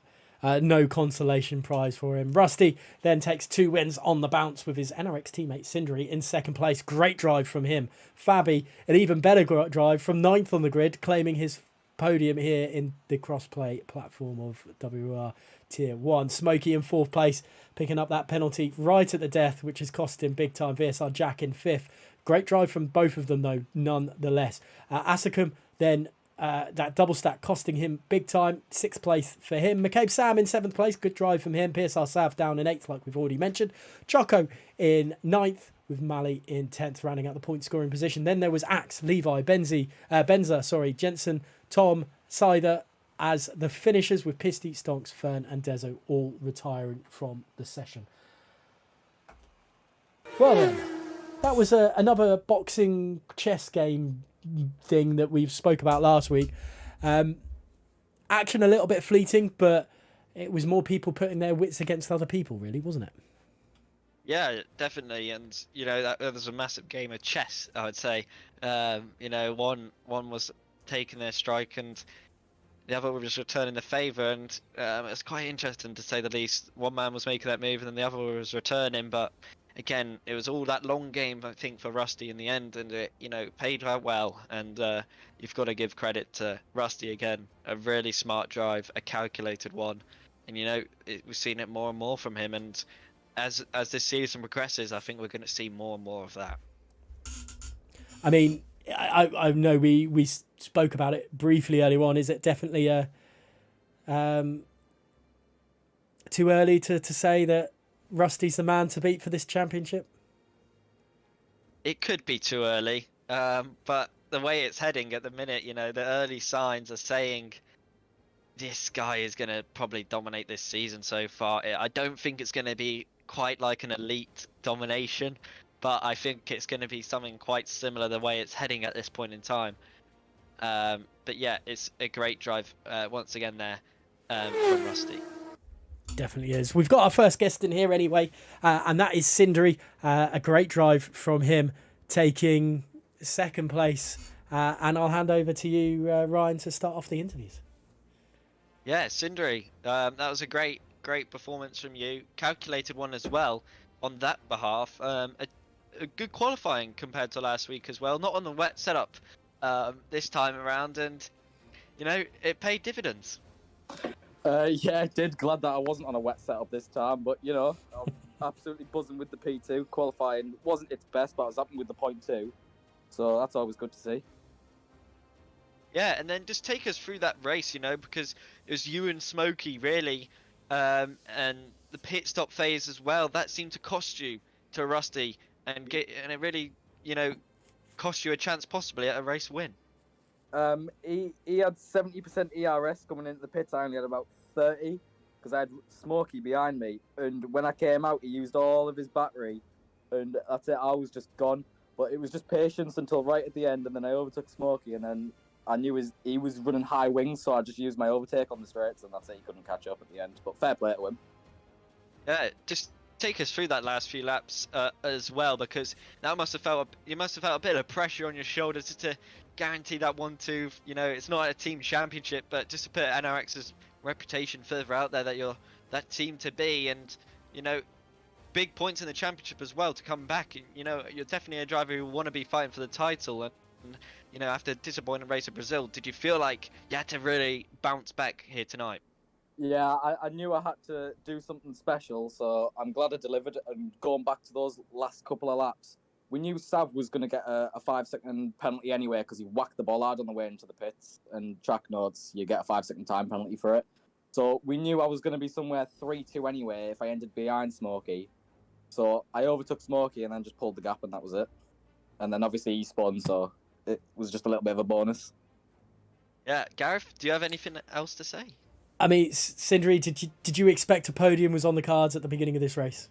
No consolation prize for him. Rusty then takes 2 wins on the bounce with his NRX teammate Sindri in second place. Great drive from him. Fabi, an even better drive from 9th on the grid, claiming his podium here in the crossplay platform of WR Tier 1. Smokey in 4th place, picking up that penalty right at the death, which has cost him big time. VSR Jack in 5th. Great drive from both of them, though, nonetheless. Asicum then... that double stack costing him big time. 6th place for him. McCabe Sam in 7th place. Good drive from him. PSR Sav down in 8th, like we've already mentioned. Choco in 9th, with Mali in 10th, rounding out the point scoring position. Then there was Axe, Levi, Benza, Jensen, Tom, Scyther as the finishers, with Pisty, Stonks, Fern and Dezo all retiring from the session. Well then, that was another boxing chess game thing that we spoke about last week. Action a little bit fleeting, but it was more people putting their wits against other people, really, wasn't it? Yeah, definitely. And that was a massive game of chess, I would say. One was taking their strike and the other was returning the favour, and it's quite interesting to say the least. One man was making that move and then the other was returning, but again, it was all that long game, I think, for Rusty in the end, and it, paid out well. And you've got to give credit to Rusty again. A really smart drive, a calculated one, and we've seen it more and more from him. And as this season progresses, I think we're going to see more and more of that. I mean, I know we spoke about it briefly earlier on. Is it definitely too early to say that Rusty's the man to beat for this championship? It could be too early, but the way it's heading at the minute, the early signs are saying this guy is going to probably dominate this season so far. I don't think it's going to be quite like an elite domination, but I think it's going to be something quite similar the way it's heading at this point in time. But yeah, it's a great drive once again there from Rusty. Definitely is. We've got our first guest in here anyway, and that is Cindery. A great drive from him, taking second place. And I'll hand over to you, Ryan, to start off the interviews. Yeah, Cindery, that was a great performance from you. Calculated one as well on that behalf. A good qualifying compared to last week as well. Not on the wet setup this time around, and it paid dividends. Yeah, I did. Glad that I wasn't on a wet setup this time, but I'm absolutely buzzing with the P2. Qualifying wasn't its best, but I was happy with the .2, so that's always good to see. Yeah, and then just take us through that race, because it was you and Smokey really, and the pit stop phase as well. That seemed to cost you to Rusty, and it really, cost you a chance possibly at a race win. He had 70% ERS coming into the pits. I only had about 30 because I had Smokey behind me, and when I came out, he used all of his battery, and that's it. I was just gone. But it was just patience until right at the end, and then I overtook Smokey, and then I knew he was running high wings, so I just used my overtake on the straights, and that's it. He couldn't catch up at the end. But fair play to him. Yeah, just take us through that last few laps as well, because that you must have felt a bit of pressure on your shoulders just to guarantee that 1-2. It's not a team championship, but just to put NRX's reputation further out there that you're that team to be, and big points in the championship as well to come back. You're definitely a driver who want to be fighting for the title, and after a disappointing race at Brazil, did you feel like you had to really bounce back here tonight? Yeah, I knew I had to do something special, so I'm glad I delivered. And going back to those last couple of laps, we knew Sav was going to get a 5-second penalty anyway because he whacked the ball hard on the way into the pits, and track notes, you get a 5-second time penalty for it. So we knew I was going to be somewhere 3-2 anyway if I ended behind Smokey. So I overtook Smokey and then just pulled the gap, and that was it. And then obviously he spun, so it was just a little bit of a bonus. Yeah, Gareth, do you have anything else to say? I mean, Cindery, did you expect a podium was on the cards at the beginning of this race?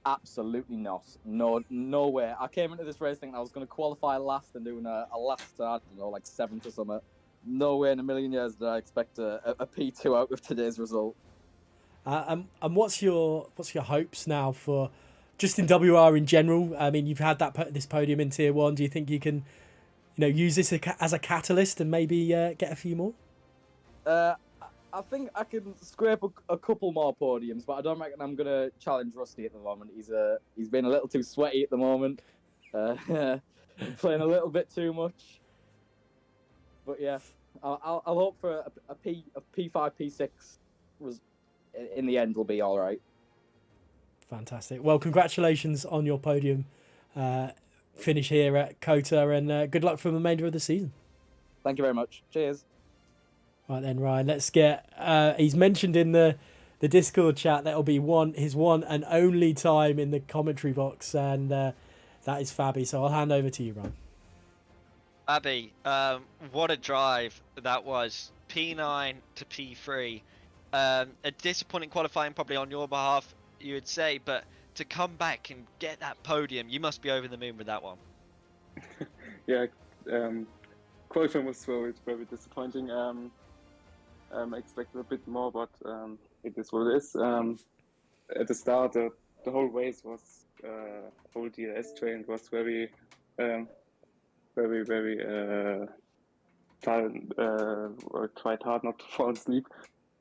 Absolutely not. No way. I came into this race thinking I was going to qualify last and doing a last, I don't know, like 7th or something. No way in a million years did I expect a P2 out of today's result. And what's your hopes now for just in WR in general? I mean, you've had this podium in Tier 1. Do you think you can, use this as a catalyst and maybe get a few more? I think I can scrape a couple more podiums, but I don't reckon I'm going to challenge Rusty at the moment. He's been a little too sweaty at the moment, playing a little bit too much. But yeah, I'll hope for a P5, P6 was in the end will be all right. Fantastic. Well, congratulations on your podium finish here at COTA, and good luck for the remainder of the season. Thank you very much. Cheers. Right then, Ryan, let's get... he's mentioned in the Discord chat that'll be his one and only time in the commentary box, and that is Fabi. So I'll hand over to you, Ryan. Fabi, what a drive that was. P9 to P3. A disappointing qualifying probably on your behalf, you would say, but to come back and get that podium, you must be over the moon with that one. Yeah, qualifying was very disappointing. I expected a bit more, but it is what it is. At the start, the whole race was whole DRS train was very tired. Tried hard not to fall asleep.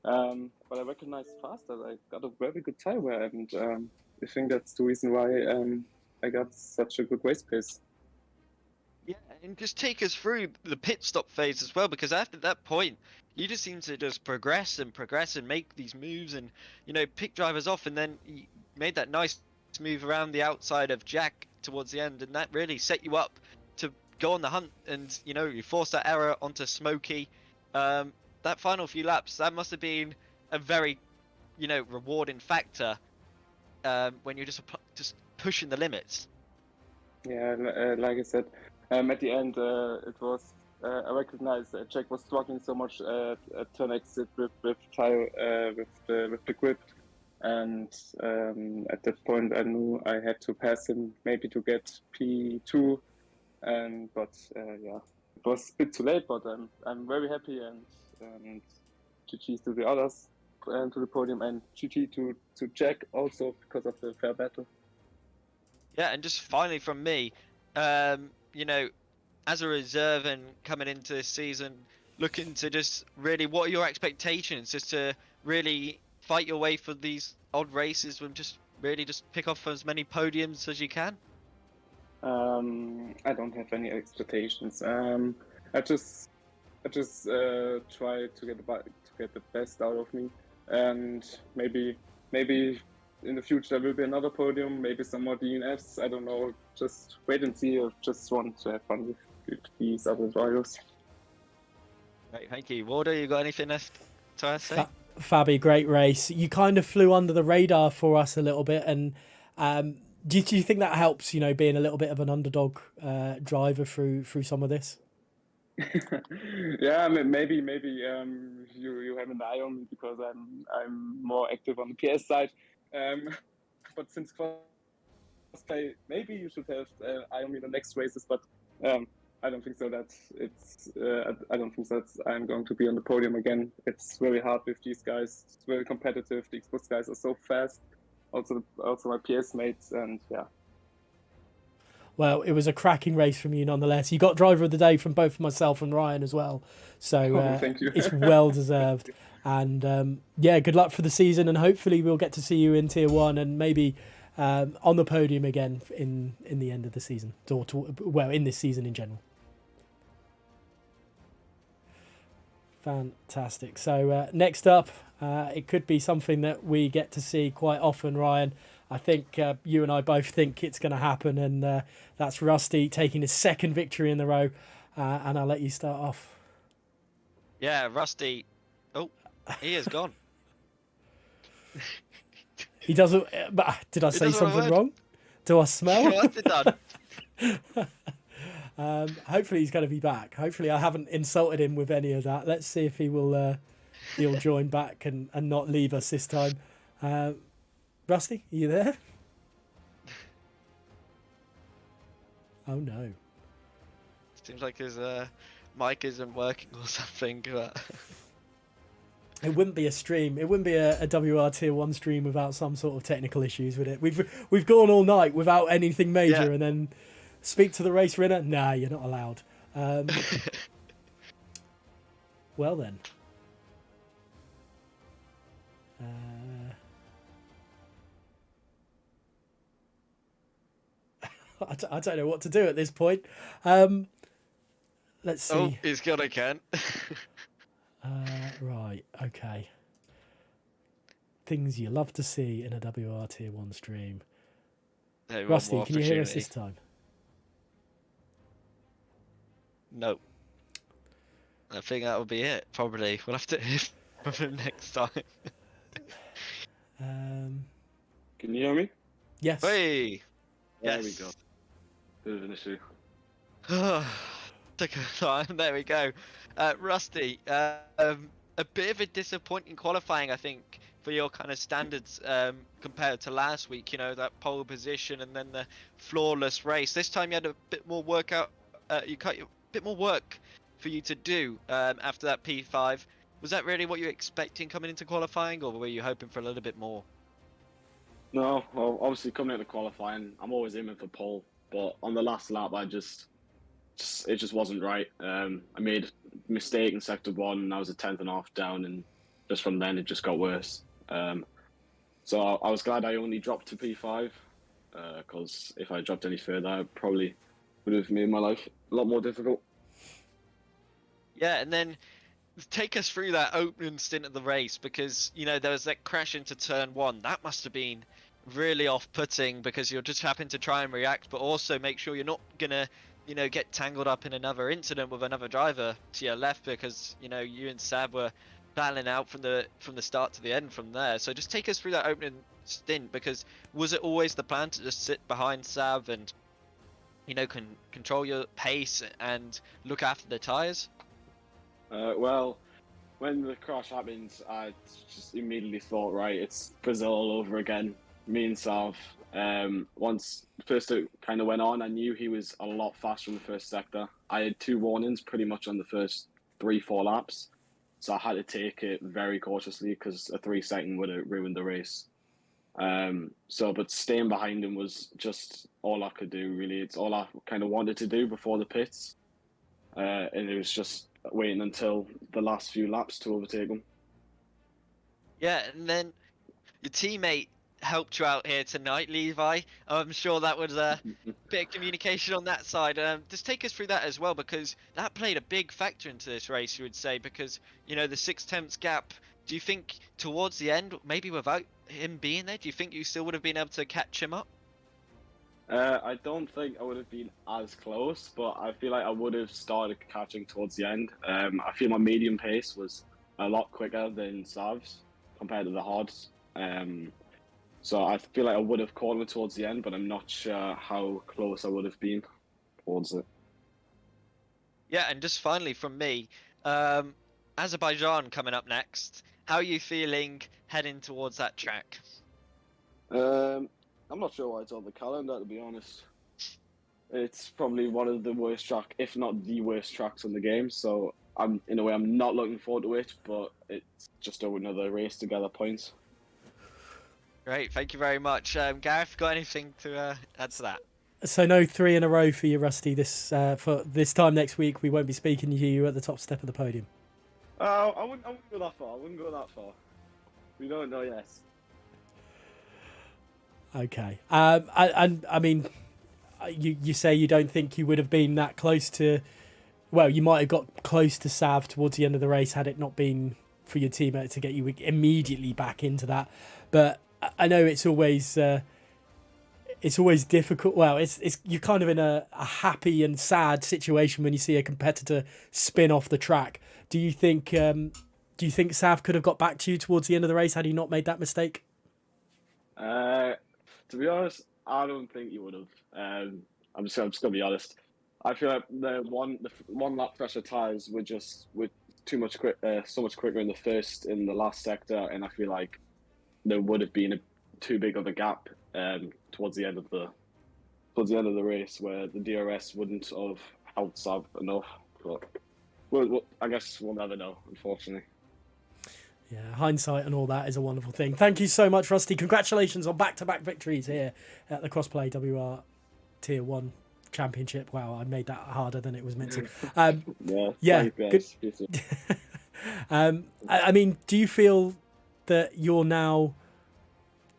But I recognized fast that I got a very good tire, and I think that's the reason why I got such a good race pace. Yeah, and just take us through the pit stop phase as well, because after that point, you just seem to just progress and make these moves and, pick drivers off, and then made that nice move around the outside of Jack towards the end, and that really set you up to go on the hunt. And you forced that error onto Smokey. That final few laps, that must have been a very rewarding factor when you're just pushing the limits. Yeah, like I said, at the end, it was. I recognized that Jack was struggling so much at turn exit with the grip, and at that point I knew I had to pass him maybe to get P2, but yeah, it was a bit too late. But I'm very happy, and GG's to the others and to the podium, and GG to Jack also because of the fair battle. Yeah, and just finally from me, as a reserve and coming into this season, looking to just really, what are your expectations? Just to really fight your way for these odd races and just pick off as many podiums as you can? I don't have any expectations. I just try to get the best out of me, and maybe in the future there will be another podium, maybe some more DNFs. I don't know. Just wait and see. I just want to have fun with these other drivers. Right, thank you. WOR, you got anything left to say? Fabi, great race. You kind of flew under the radar for us a little bit, and do you think that helps? Being a little bit of an underdog driver through some of this. Yeah, maybe you have an eye on me because I'm more active on the PS side. But since crossplay, maybe you should have eye on me in the next races. But I don't think so. I don't think that I'm going to be on the podium again. It's very hard with these guys. It's very competitive. The Xbox guys are so fast. Also my PS mates, and yeah. Well, it was a cracking race from you nonetheless. You got driver of the day from both myself and Ryan as well. So thank you. It's well deserved. And yeah, good luck for the season. And hopefully we'll get to see you in Tier 1 and maybe on the podium again in the end of the season. Or in this season in general. Fantastic. So next up, it could be something that we get to see quite often, Ryan. I think you and I both think it's going to happen, and that's Rusty taking his second victory in the row. And I'll let you start off. Yeah, Rusty. Oh, he is gone. He doesn't. But did I say something wrong? Do I smell? What's it done? Hopefully he's going to be back. Hopefully I haven't insulted him with any of that. Let's see if he'll join back and not leave us this time. Rusty, are you there? Oh no. Seems like his mic isn't working or something. But... It wouldn't be a stream. It wouldn't be a WR Tier 1 stream without some sort of technical issues with it. We've gone all night without anything major, and then speak to the race winner. Nah, you're not allowed. Well then. I don't know what to do at this point. Let's see. Oh, he's gone again. Right, okay. Things you love to see in a WR Tier 1 stream. Hey, Rusty, can you hear us this time? No. I think that will be it, probably. We'll have to hear from him next time. Can you hear me? Yes. Hey! There we go. Bit of an issue. Took a time. There we go. Rusty, a bit of a disappointing qualifying, I think, for your kind of standards compared to last week. That pole position and then the flawless race. This time you had a bit more bit more work for you to do after that P5. Was that really what you were expecting coming into qualifying, or were you hoping for a little bit more? No, well, obviously coming into qualifying, I'm always aiming for pole, but on the last lap, it just wasn't right. I made a mistake in sector 1, and I was a 10th and a half down, and just from then it just got worse. So I was glad I only dropped to P5, because if I dropped any further, I probably would have made my life a lot more difficult. Yeah, and then take us through that opening stint of the race, because there was that crash into turn 1. That must have been really off-putting because you're just having to try and react, but also make sure you're not gonna, get tangled up in another incident with another driver to your left, because you and Sab were battling out from the start to the end from there. So just take us through that opening stint, because was it always the plan to just sit behind Sav and control your pace and look after the tires? Well, when the crash happened, I just immediately thought, right, it's Brazil all over again. Me and Sav. Once first it kind of went on, I knew he was a lot faster in the first sector. I had 2 warnings pretty much on the first 3-4 laps, so I had to take it very cautiously because a 3-second would have ruined the race. But staying behind him was just all I could do, really. It's all I kind of wanted to do before the pits. And it was just waiting until the last few laps to overtake him. Yeah, and then your teammate helped you out here tonight, Levi. I'm sure that was a bit of communication on that side. Just take us through that as well, because that played a big factor into this race, you would say, because, the 6/10 gap, do you think towards the end, maybe without him being there, do you think you still would have been able to catch him up? I don't think I would have been as close, but I feel like I would have started catching towards the end. I feel my medium pace was a lot quicker than Sav's compared to the hards. So I feel like I would have caught him towards the end, but I'm not sure how close I would have been towards it. Yeah, and just finally from me, Azerbaijan coming up next. How are you feeling heading towards that track? I'm not sure why it's on the calendar, to be honest. It's probably one of the worst tracks, if not the worst tracks in the game. So I'm not looking forward to it, but it's just another race to gather points. Great, thank you very much. Gareth, got anything to add to that? So no 3 in a row for you, Rusty. For this time next week, we won't be speaking to you at the top step of the podium. I wouldn't go that far. We don't know yet. Okay. I mean, you say you don't think you would have been that close to... Well, you might have got close to Sav towards the end of the race had it not been for your teammate to get you immediately back into that. But I know it's always difficult. Well, it's you're kind of in a happy and sad situation when you see a competitor spin off the track. Do you think Sav could have got back to you towards the end of the race had he not made that mistake? To be honest, I don't think you would have. I'm just gonna be honest. I feel like the one lap pressure tires were so much quicker in the last sector, and I feel like there would have been too big of a gap towards the end of the race where the DRS wouldn't have helped Sav enough. But well, I guess we'll never know, unfortunately. Yeah, hindsight and all that is a wonderful thing. Thank you so much, Rusty. Congratulations on back-to-back victories here at the Crossplay WR Tier 1 Championship. Wow, I made that harder than it was meant to. Yeah, good. I mean, do you feel that you're now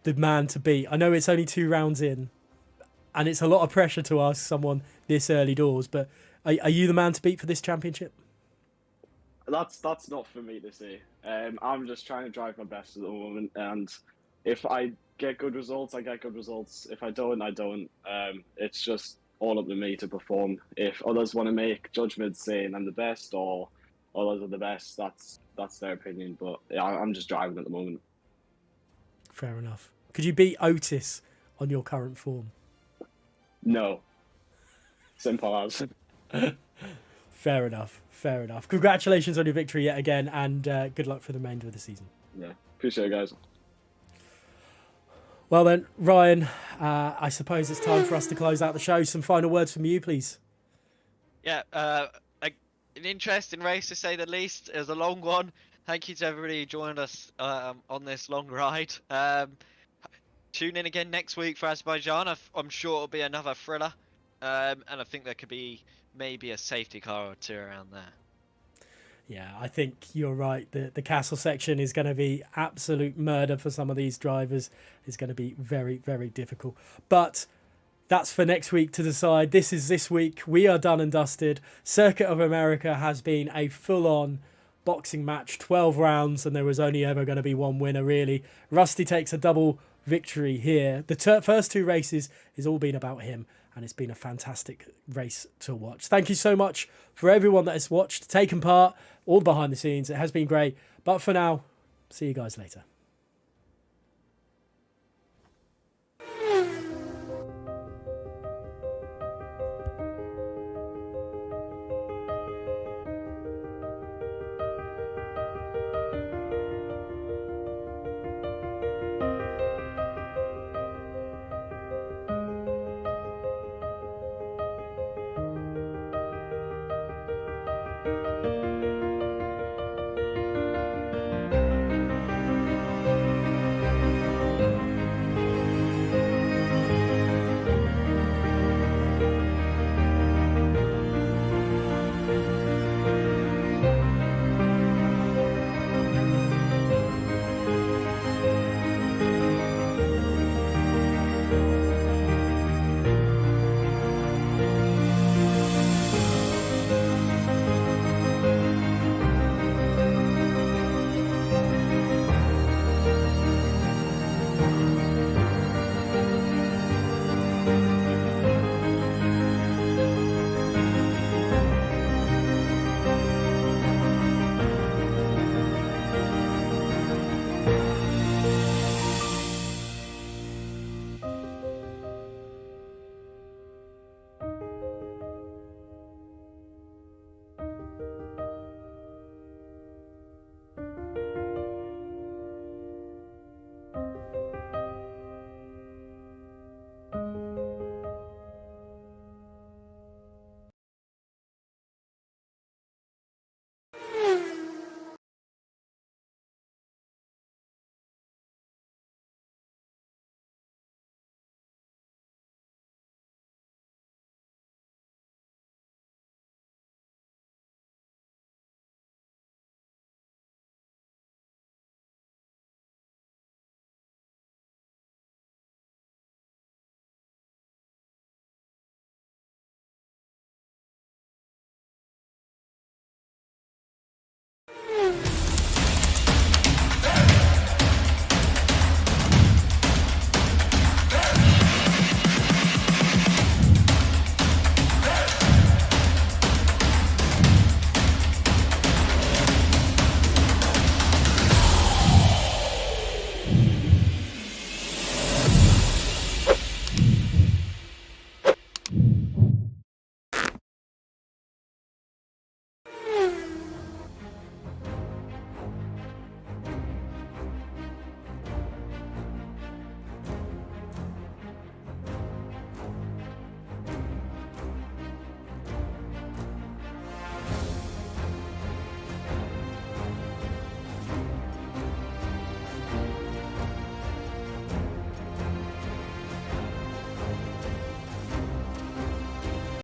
the man to beat? I know it's only 2 rounds in, and it's a lot of pressure to ask someone this early doors, but are you the man to beat for this championship? That's not for me to say. I'm just trying to drive my best at the moment, and if I get good results, I get good results. If I don't, I don't. It's just all up to me to perform. If others want to make judgments saying I'm the best or others are the best, that's their opinion. But yeah, I'm just driving at the moment. Fair enough. Could you beat Otis on your current form? No. Simple as. Fair enough. Congratulations on your victory yet again, and good luck for the remainder of the season. Yeah, appreciate it, guys. Well then, Ryan, I suppose it's time for us to close out the show. Some final words from you, please. Yeah, an interesting race to say the least. It was a long one. Thank you to everybody who joined us on this long ride. Tune in again next week for Azerbaijan. I'm sure it'll be another thriller, and I think there could be maybe a safety car or 2 around there. Yeah, I think you're right. The castle section is going to be absolute murder for some of these drivers. It's going to be very, very difficult. But that's for next week to decide. This is this week. We are done and dusted. Circuit of America has been a full-on boxing match, 12 rounds, and there was only ever going to be one winner, really. Rusty takes a double victory here. The first 2 races has all been about him, and it's been a fantastic race to watch. Thank you so much for everyone that has watched, taken part, all behind the scenes. It has been great. But for now, see you guys later.